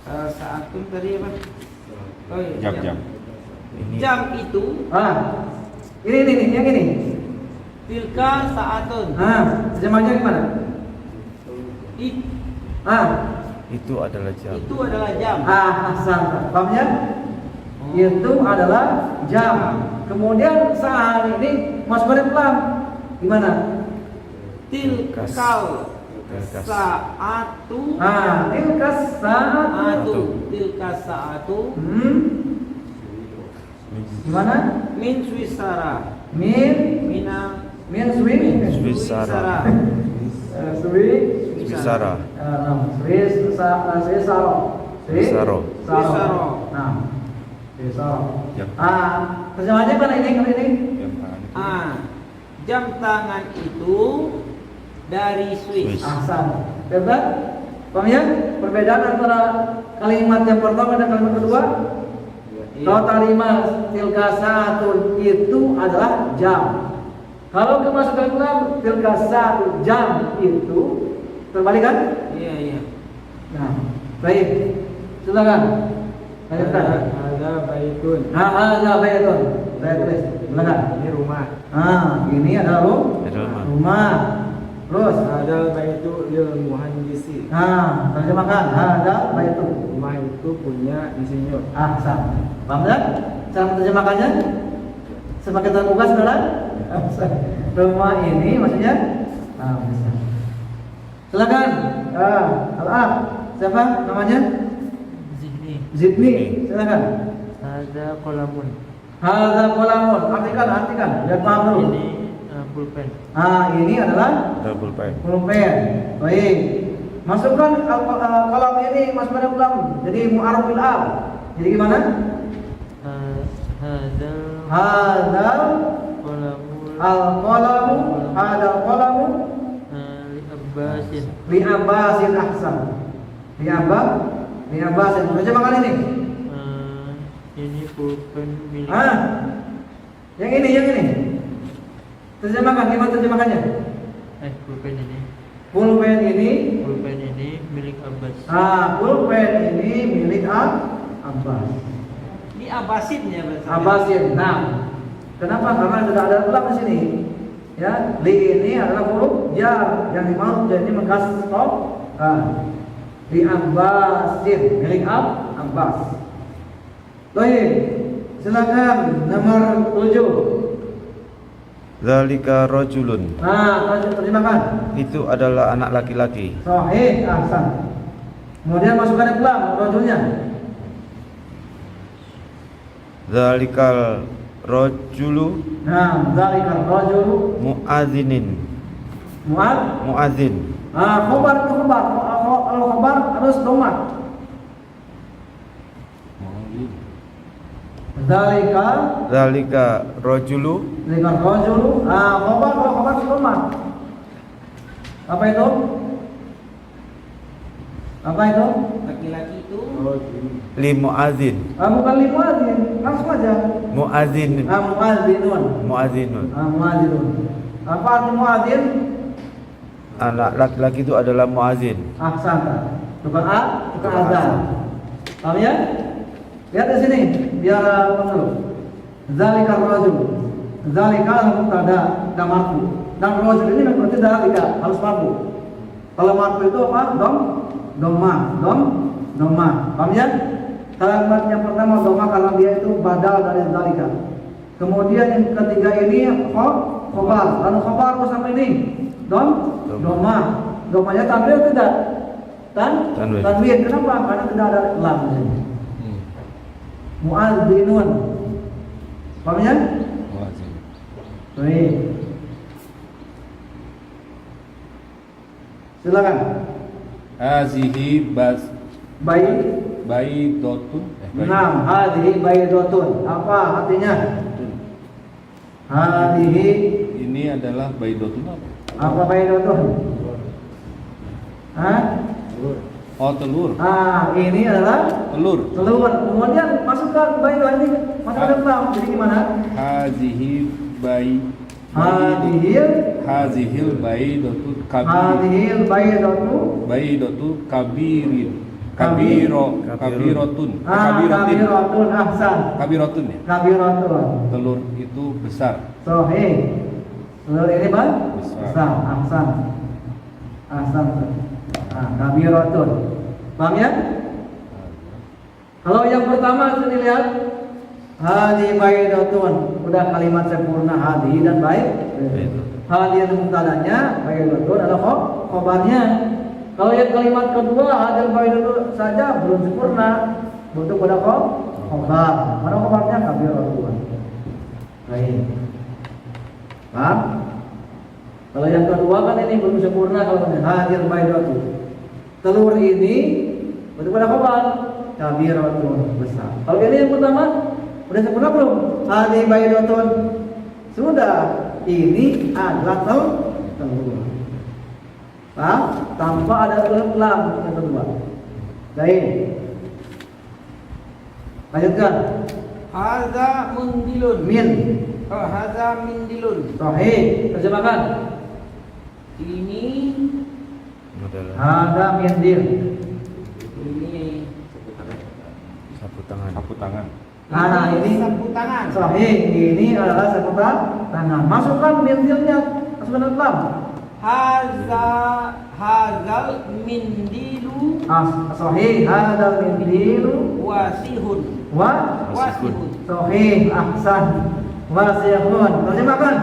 Saatun tadi apa? Oh iya, Jam. Jam itu. Ini yang ini. Tilka saatun. Terjemahnya gimana? Itu adalah jam. Itu adalah jam. Ahsan. Pahamnya? Itu adalah jam. Kemudian saat ini masukkan lam. Gimana? Tilkal saatu. Tilka saatu. Gimana? Min Swisara. Swisara. Saro. Saro. Nah, Saro. Jam. Terjemahannya mana ini? Kalau ini? Jam tangan itu dari Swiss. Ahsan. Betul? Paham ya? Perbedaan antara kalimat yang pertama dan kalimat kedua? Kalau kalimat tilka satu itu adalah jam. Kalau kemasukan kelam tilka satu jam itu terbalik kan? Iya. Nah, baik. Silakan. Lanjutkan. Ada baitun. Ada baitun. Saya tulis. Silakan. Ini rumah. Ini adalah rumah. Terus Ada baitu lil muhandisi. terjemahkan. Ada baitun. Rumah itu punya insinyur. Ahsan. Paham tak? Cara menerjemahkannya? Sebagai terbuka saudara? Rumah ini maksudnya? Bisa. Silakan. Al-Akh. Siapa namanya? Zidni. Silakan. Ada kolamun. Hadza qalamun. Artikan. Biar paham dulu. Ini pulpen. Ini adalah Pulpen. pulpen. Baik. Masukkan kolam ini masuk pada kolam. Jadi mu'arrafil al. Jadi gimana? Hadzal Kolamun. al-qalamu. Hadzal qalamu Abbasin. li Abbasin ahsan. Li Abbasin. Terjemahkan ini. Ini pulpen milik. Yang ini. Terjemahkan, gimana terjemahkannya? Pulpen ini. Pulpen ini. Pulpen ini milik Abbas. Pulpen ini milik Abbas. Di Abbasin ya berarti. Abbasin. Nah, kenapa? Karena sudah ada ulang di sini. Ya, li ini adalah huruf jar yang dimaksud jadi mengkas stop. Li Abbasin milik Abbas. Baik, silakan nomor 7. Zalika rajulun. Terjemahkan. Itu adalah anak laki-laki. Sahih, ahsan. Kemudian masukkan kelam rajulnya. Zalikal rajulu Zalikal rajulu muadzinin. Muadzin. Khobar itu khobar. Kalau khobar harus domah. Zalika rajulu. Zalikal rajulu. Khobar kalau khobar harus domah. Apa itu? Laki-laki itu Li muadzin. Bukan li muadzin, langsung aja. Muadzin. Muadzinun. Muadzinun. Muadzinun. Apa arti muadzin? Anak laki-laki itu adalah muadzin. Ahsan. Bukan azan. Paham ya? Lihat di sini biar dulu. Zalikal rajul. Zalika mubtada dan marfu. Dan rajul ini berarti zalika harus marfu. Kalau marfu itu apa? Domah. Paham ya? Kalimat yang pertama domah karena dia itu badal dari zalika. Kemudian yang ketiga ini khobar. Lalu khobar apa sampai ini? Domah. Domahnya tanwin tidak? Tanwin. Kenapa? Karena tidak ada lam di sini. Muadzinun. Paham ya? Baik. Silakan. Hazihi baidotun. Hadhihi baidotun. Apa artinya? Hadhihi Ini adalah baidotun apa? apa baidotun? Telur. Ini adalah Telur. Kemudian masukkan baidotun ini. Masukkan kelam. Jadi gimana? Hazihil baidotun kabirotun. Ahsan. Kabirotun ya. Telur itu besar. Sahih. Telur ini Besar. Ahsan. Kabirotun. Paham ya? Kalau yang pertama sini lihat hadi baidatun, udah kalimat sempurna hadi dan baik. Hadi itu mubtadanya, baidatun adalah khobarnya. Kalau yang kalimat kedua hadi baidatun saja belum sempurna, butuh pada khobar. Mana khobarnya kabiratun. Baik. Paham? Kalau yang kedua kan ini belum sempurna kalau hadi baidatun. Telur ini butuh pada khobar. kabiratun besar. Kalau ini yang pertama udah sempurna belum? Hadi baidatun sudah. Ini adalah telur. Paham? Tanpa ada lam yang kedua. Baik. Lanjutkan. Hadza mundilun. Min. Oh, hadza mindilun. Sahih. Terjemahkan. Ini adalah Ada mindil. ini sapu tangan. Sapu tangan. Nah, ini sapu tangan. sahih. Ini adalah sapu tangan. Masukkan mindilnya. Masukkan lam. Hazal mindilu Sahih. Hadal mindilu wasihun. Wasihun. Sahih. Ahsan. Wasihun. Terjemahkan.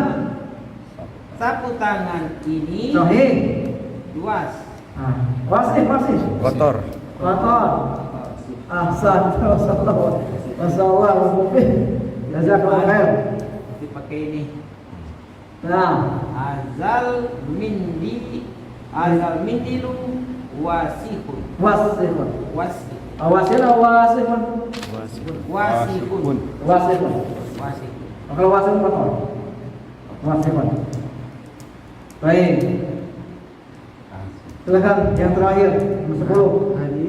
Sapu tangan ini Sahih. luas. Wasih. Kotor. Kotor. Ahsan. Masyaallah. Jazakallahu khair. Dipakai ini. Nah, Azal mindilu wasihun. wasihun. Wasih. Wasihun atau wasihun? Wasihun. Wasihun. Wasihun. Kalau wasihun kotor. Wasihun. Baik. Silakan yang terakhir, nomor 10. Hadi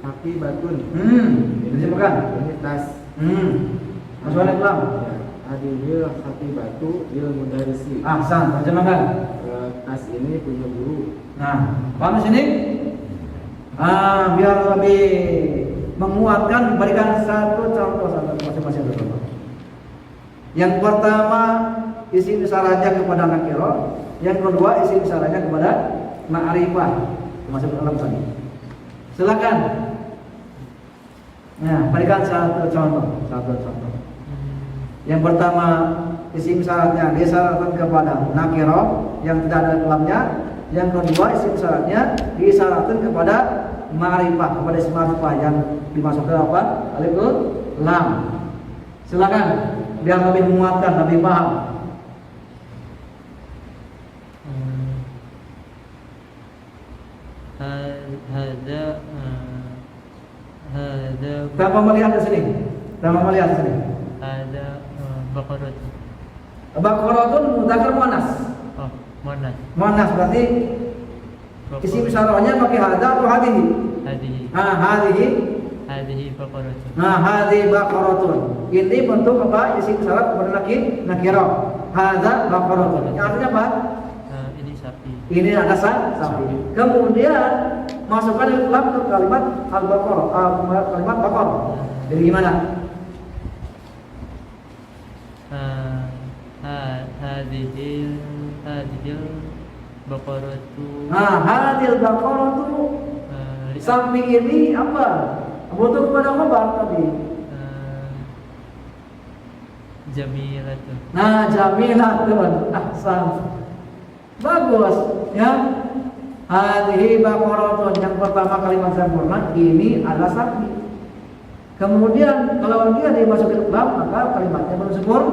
kaki batun. Terjemahkan. Ini tas. Masukkan lam. Hadihil kaki batu il mudarisi. Ahsan, terjemahkan. Tas ini punya guru. Nah, paham di sini? Biar lebih menguatkan, berikan satu contoh masing-masing contoh. Yang pertama, isi isyaratnya kepada nakiro. Yang kedua, isi isyaratnya kepada ma'rifah. Masuk dalam tadi. Silakan. Nah, berikan satu contoh. Yang pertama, isim syaratnya disyaratkan kepada nakiro yang tidak ada dalamnya. Yang kedua, isim syaratnya disyaratkan kepada ma'rifah, kepada isim ma'rifah yang dimasukkan apa? Alif lam. Silakan biar lebih menguatkan, lebih paham. Tanpa melihat di sini. Ada baqarah. Baqaratun mudzakkar muannas. Oh, mana? Muannas berarti isim syarahnya pakai hada atau hadhihi? Hadhihi. Hadhihi. Hadhihi baqarah. Hadhihi baqaratun. Ini bentuk apa? Isim syarat kepada nakirah. Hadza baqaratun. Yang artinya apa? Ini sapi. Ini ada sapi. Kemudian masukkan lam ke kalimat al-baqarah, kalimat baqarah. Jadi gimana? Hadhil baqaratu. Hadhil baqaratu. Sapi ini apa? Butuh kepada apa tadi? Jamilatu. Jamilatun. Ahsan. Bagus, ya. Hadhihi baqaratun, yang pertama kalimat sempurna ini adalah sapi. Kemudian kalau dia dimasukin lam maka kalimatnya belum sempurna.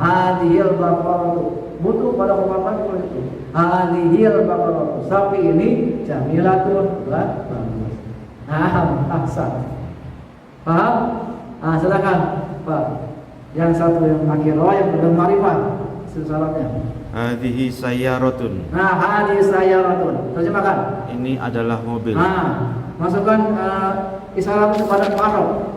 Hadhil baqaratu, butuh pada kata itu. Hadhil baqaratu, sapi ini jamilatun. Bagus. Ahsan. Paham? Silakan Pak. Yang satu yang akhirah, yang kedua ma'rifah. Syaratnya. Hadhihi sayyaratun. Hadhihi sayyaratun. Terjemahkan. Ini adalah mobil. Masukkan isyarat kepada ma'ruf.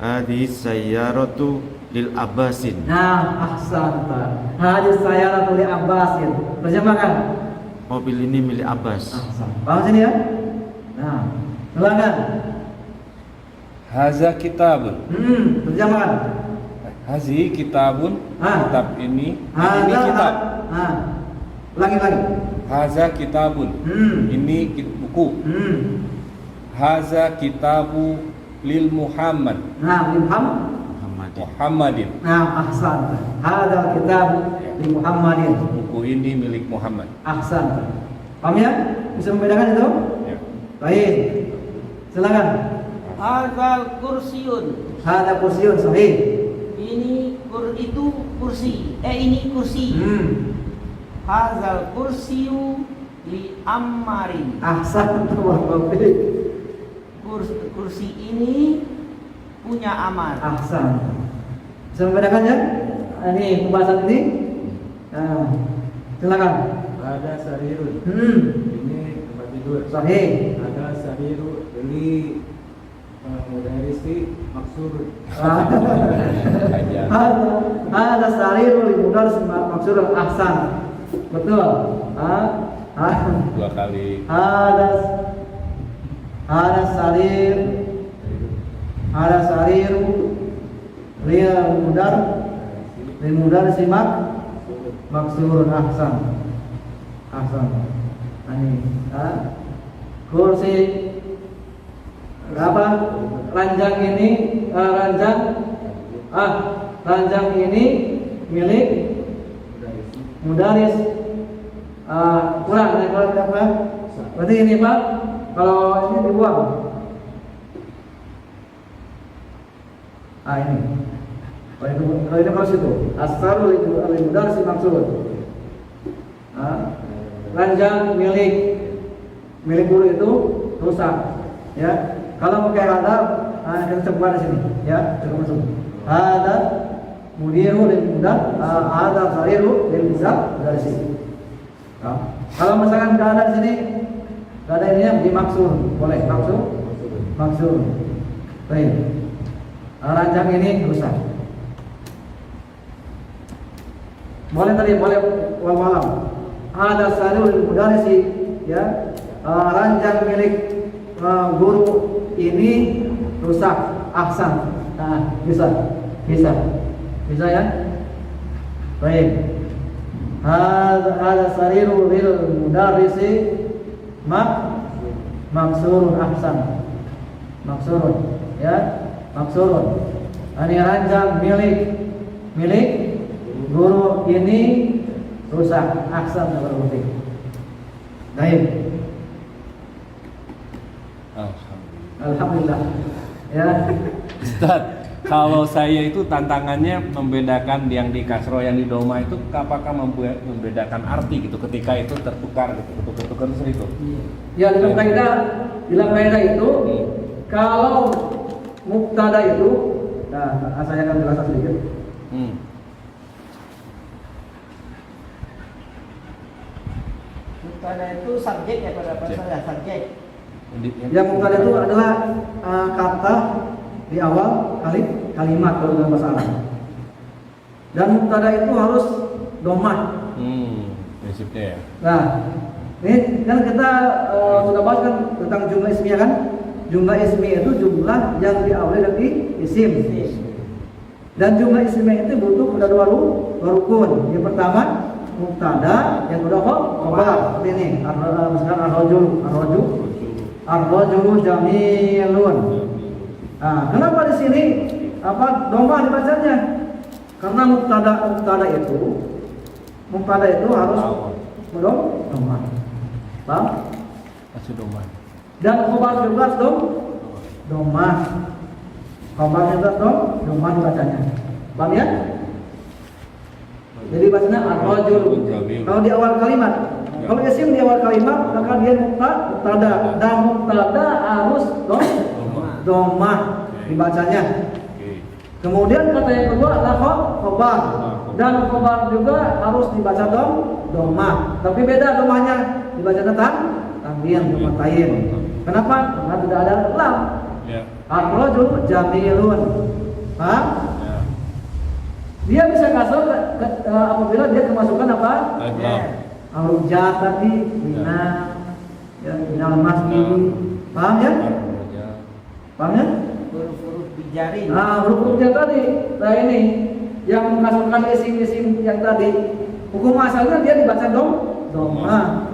Hadhihi sayyaratu lil Abbasin. Ahsan. Hadhihi sayyaratu lil Abbasin. Terjemahkan. Mobil ini milik Abbas. Paham sini ya? Silakan. Haza kitabun. Terjemahkan. Hazi kitabun. Kitab ini. Ini kitab. Lagi. Haza kitabun. Ini buku. Haza kitabu lil Muhammad. Muhammadin. Ahsan. Hadza kitab li Muhammadin. Buku ini milik Muhammad. Ahsan. Paham ya? Bisa membedakan itu? Ya. Baik. Silakan. Hadzal kursiun. Hadza kursiun sahih. Ini itu kursi. Ini kursi. Hadzal kursiyu li Ammarin. Ahsan. kursi ini punya aman. Ahsan. Bisa membedakan ya? Ini pembahasan ini. Nah, silakan. Ada sarirun. Ini tempat tidur. Sahih. Ada sariru li mudarisi maksur. Ada sarirul mudaris maksud ahsan. Betul. Dua kali. Ada sarir lil mudar simak maksurun ahsan. Ini kursi apa ranjang ini ranjang ini milik mudaris. Kurang apa? Berarti ini Pak, kalau ini dibuang. Ini. Kalau ini kalau situ. Asarul al-mudaris maksud. Ranjang milik guru itu rusak. Ya. Kalau pakai hadap, kita coba di sini. Ya, kita masuk. Ada mudiru lil mudar, ada sariru lil mudar dari sini. Kalau misalkan nggak ada di sini, nggak ada ininya dimaksud, boleh maksud. Baik. Ranjang ini rusak. Boleh wal malam. Ada sarul mudarisi, ya. Ranjang milik guru ini rusak. Ahsan. Nah, bisa ya. Baik. Ada sariru lil mudarisi maksurun ahsan. Maksurun, ya. Maksurun. Ini ranjang milik guru ini rusak. Ahsan berarti. Baik. Alhamdulillah. Ya. Ustaz, kalau saya itu tantangannya membedakan yang di kasro yang di doma itu apakah membedakan arti gitu ketika itu tertukar gitu, ketukar itu. Ya, dalam kaidah itu kalau mubtada itu, nah saya akan jelaskan sedikit. Mubtada itu subjek ya pada bahasa subjek. Yang mubtada itu adalah kata di awal kalimat kalau dalam bahasa Arab. Dan mubtada itu harus domah. Prinsipnya ya. Nah, ini kan kita sudah bahas kan tentang jumlah ismiyah kan? Jumlah ismiyah itu jumlah yang diawali dari isim. Dan jumlah ismiyah itu butuh pada dua rukun. Yang pertama mubtada, yang kedua khabar. Seperti ini. Misalkan ar-rajulu jamilun. Nah, kenapa di sini domah dibacanya? Karena mubtada itu harus domah. Paham? Masih doma. Dan khabar juga domah. Khabar juga domah dibacanya. Paham ya? Jadi bacanya ar-rajulu. Kalau di awal kalimat. Kalau isim di awal kalimat maka dia mubtada dan mubtada harus domah dibacanya. Kemudian kata yang kedua adalah khabar dan khabar juga harus dibaca domah. Tapi beda domahnya dibaca tanwin dimatain. Kenapa? Karena tidak ada lam. Ya. Ar-rajul jamilun. Paham? Ya. Dia bisa kasar apabila dia kemasukan apa? Al-jar tadi minal masjid. Paham ya? Paham ya? Huruf-huruf bijarin. Huruf-huruf yang tadi. Nah ini yang memasukkan isim-isim yang tadi. Hukum asalnya dia dibaca domah.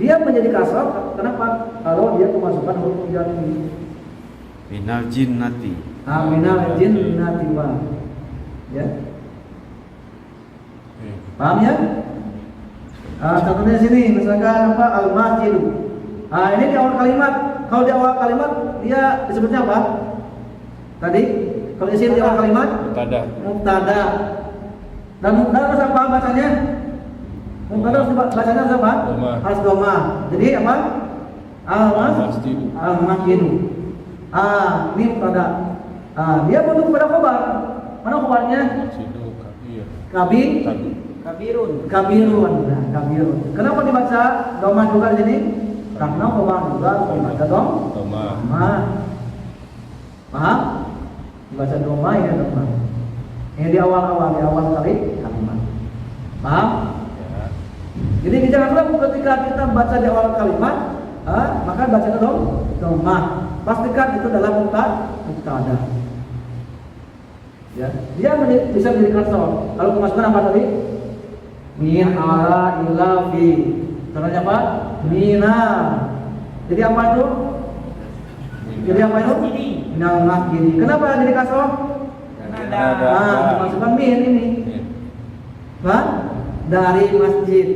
Dia menjadi kasar. Kenapa? Kalau dia kemasukan huruf bijarin. Minal jinnati. Minal jinnati wa. Ya. Paham ya? Contohnya sini, misalkan al-masjid. Ini di awal kalimat. Kalau di awal kalimat dia disebutnya apa? Tadi kalau isim di awal kalimat mubtada. Dan mubtada harus apa bacanya? Mubtada harus bacanya apa? Harus domah. Jadi apa? Al-masjid. Ini pada. Dia butuh kepada khobar. Mana khobarnya? Sidu kabir. Kabir. Kabirun. Kabirun. Nah, kabirun. Kenapa dibaca doma juga di sini? Karena khobar juga dibaca Doma. doma. Paham? Dibaca doma ya doma. Ini di awal kali kalimat. Paham? Ya. Jadi jangan ragu ketika kita baca di awal kalimat, maka baca doma. Pastikan itu dalam mubtada. Ya, dia bisa menjadi kasroh. Kalau kemasukan apa tadi? Min ala ila fi. Caranya apa? Mina. Jadi apa itu? Jadi apa itu? Minal masjid. Kenapa jadi kasroh? Ada. Kemasukan min ini. Ya. Dari masjid.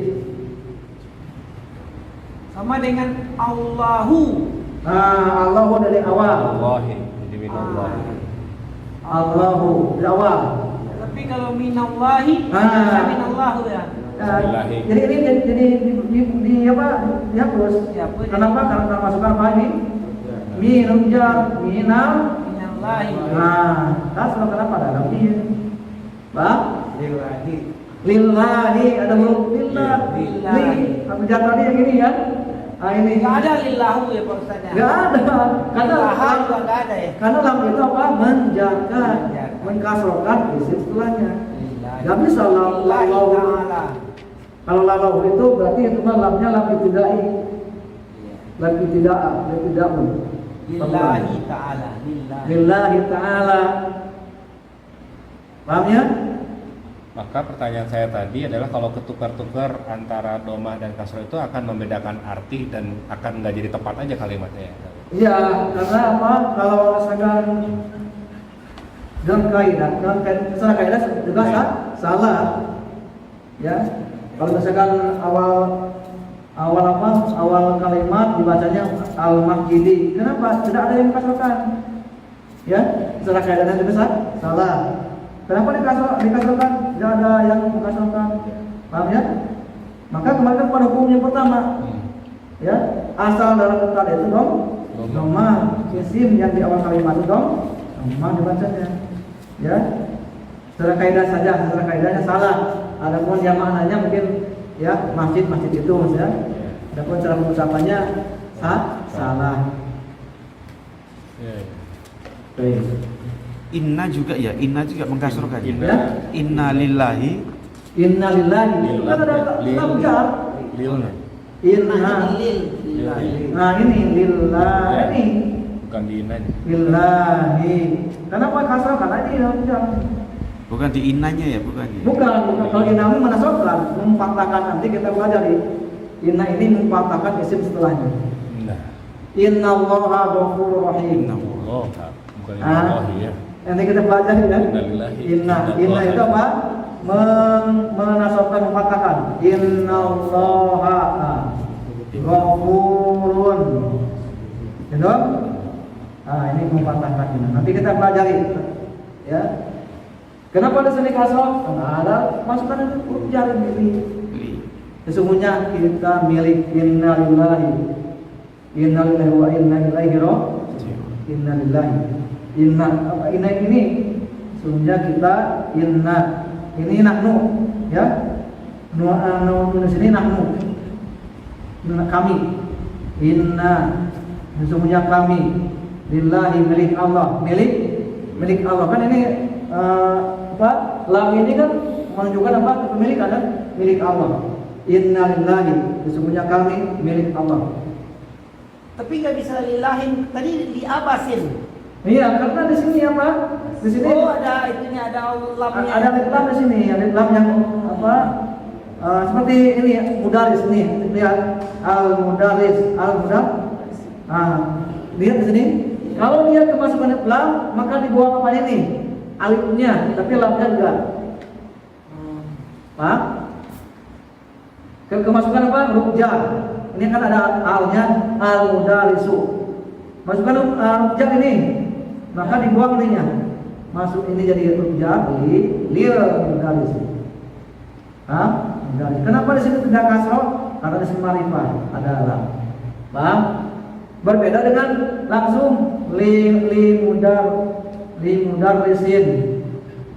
Sama dengan Allahu. Allahu dari awal. Allahi. Jadi minallahi. Allahu dari awal. Tapi kalau minallahi, Ah. minallahu ya. Bismillahi. Jadi ini di apa? Dihapus. Dihapus. Kenapa? Karena masukkan apa ini? Minum jar, minal. Minallahi. Kasroh kenapa ada lagi? Bang? Lillahi. Lillahi ada huruf lillah. Lillahi. Li. Jar tadi yang ini kan? Ini Enggak ada lillahu ya Pak Ustaz. Nggak ada. Karena Lillaha juga enggak ada ya. karena lam itu apa? Menjaga, Menjaga. mengkasrohkan isim setelahnya. Lillahi. Nggak bisa Lillahi lau. ta'ala. Kalau lalau itu berarti itu mah lamnya lam ibtidai. Lam ibtidaa, ibtidaun. Lillahi ta'ala. Lillahi. Lillahi ta'ala. Paham ya? Maka pertanyaan saya tadi adalah kalau ketukar-tukar antara domah dan kasroh itu akan membedakan arti dan akan nggak jadi tepat aja kalimatnya. Iya, karena apa? Kalau misalkan dalam kaidah secara kaidah juga salah. Ya. Kalau misalkan awal kalimat dibacanya al-masjidi. Kenapa? Tidak ada yang dikasrohkan. Ya, secara kaidahnya juga salah. Kenapa dikasrohkan? Tidak ada yang dikasrohkan. Paham ya? Maka kembali pada hukum yang pertama. Ya, asal dalam mubtada itu doma. Isim yang di awal kalimat itu doma dibacanya. Ya. Secara kaidah saja, secara kaidahnya salah. Adapun yang maknanya mungkin ya masjid itu maksudnya. Adapun cara pengucapannya salah. Baik. Inna juga ya, inna juga mengkasrohkan. Inna. Ya. Inna lillahi. Inna lillahi. Itu kan ada lam jar. Lilna. Inna. Lillahi. Nah ini lillahi. Bukan di inanya. Lillahi. Kenapa kasrah? Karena ini lam jar. Bukan di innanya ya, bukan ya. Bukan. Kalau inna ini menasabkan, mempatahkan, nanti kita pelajari. Inna ini mempatahkan isim setelahnya. Nah. Inna allaha ghafurur rahim. Inna. Allah. Bukan Allahi ya. Nanti kita pelajari ya. Innalillahi. Inna itu apa? Menasabkan, mempatahkan. Inna allaha ghafurun. Gitu? Ini mempatahkan ini. Nanti kita pelajari. Ya. Kenapa di sini kasroh? Karena ada masukan huruf jar ini. Sesungguhnya kita milik innalillahi wa inna ilaihi raji'un. Innalillahi. Inna ini sesungguhnya kita inna ini nahnu ya. Nu di sini nahnu. Kami. Inna sesungguhnya kami lillahi milik Allah, milik Allah. Kan ini lam ini kan menunjukkan apa? Kepemilikan kan? Milik Allah. Inna lillahi, sesungguhnya kami milik Allah. Tapi nggak bisa lillahin. Tadi diabasin. Iya, karena di sini apa? Di sini ada itunya, ada lamnya. ada lam di sini, ada lam yang apa? Seperti ini mudaris nih, lihat al-mudaris. Lihat di sini. Kalau dia kemasukan lam, maka dibuang apa ini? Alifnya, tapi lamnya enggak. Paham? Kemasukan apa? Huruf jar. Ini kan ada alnya, al-mudarisu. Masukkan huruf jar ini, maka dibuang ininya. Masuk ini jadi huruf jar lil mudaris. Mudaris. Kenapa di sini tidak kasroh? Karena di sini marifah ada lam. Paham? Berbeda dengan langsung li mudarrisin.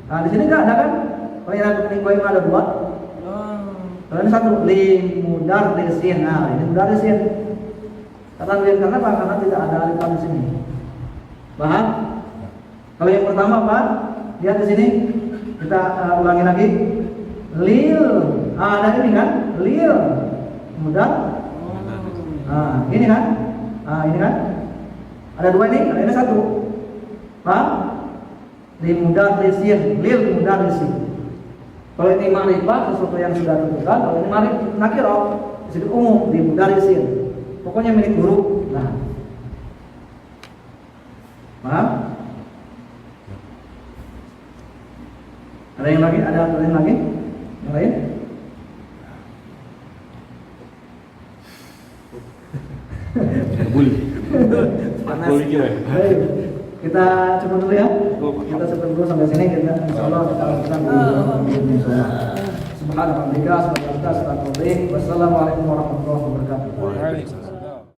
Nah, di sini enggak ada kan? Kalau yang ada dua. Kalau ini satu li mudarrisin. Nah, ini mudarrisin. Karena apa? Karena tidak ada alif lam di sini. Paham? Kalau yang pertama apa? Lihat di sini. Kita ulangi lagi. Lil. Ada ini kan? Lil. Mudar. Ini kan? Ini kan? Ada dua ini, ada ini satu. Paham? Lil mudarrisin. Kalau ini ma'rifat sesuatu yang sudah tentukan, kalau ini nakirah disebut umum, lil mudarrisin. Pokoknya milik guru. Nah. Paham? Ada yang lagi? Ada yang lagi? Yang lain? Bully. Bully gitu ya. Baik. Kita coba dulu ya. Kita coba dulu sampai sini. Kita insyaallah kita lanjutkan di Subhanallah. Wassalamualaikum warahmatullahi wabarakatuh. Waalaikumsalam.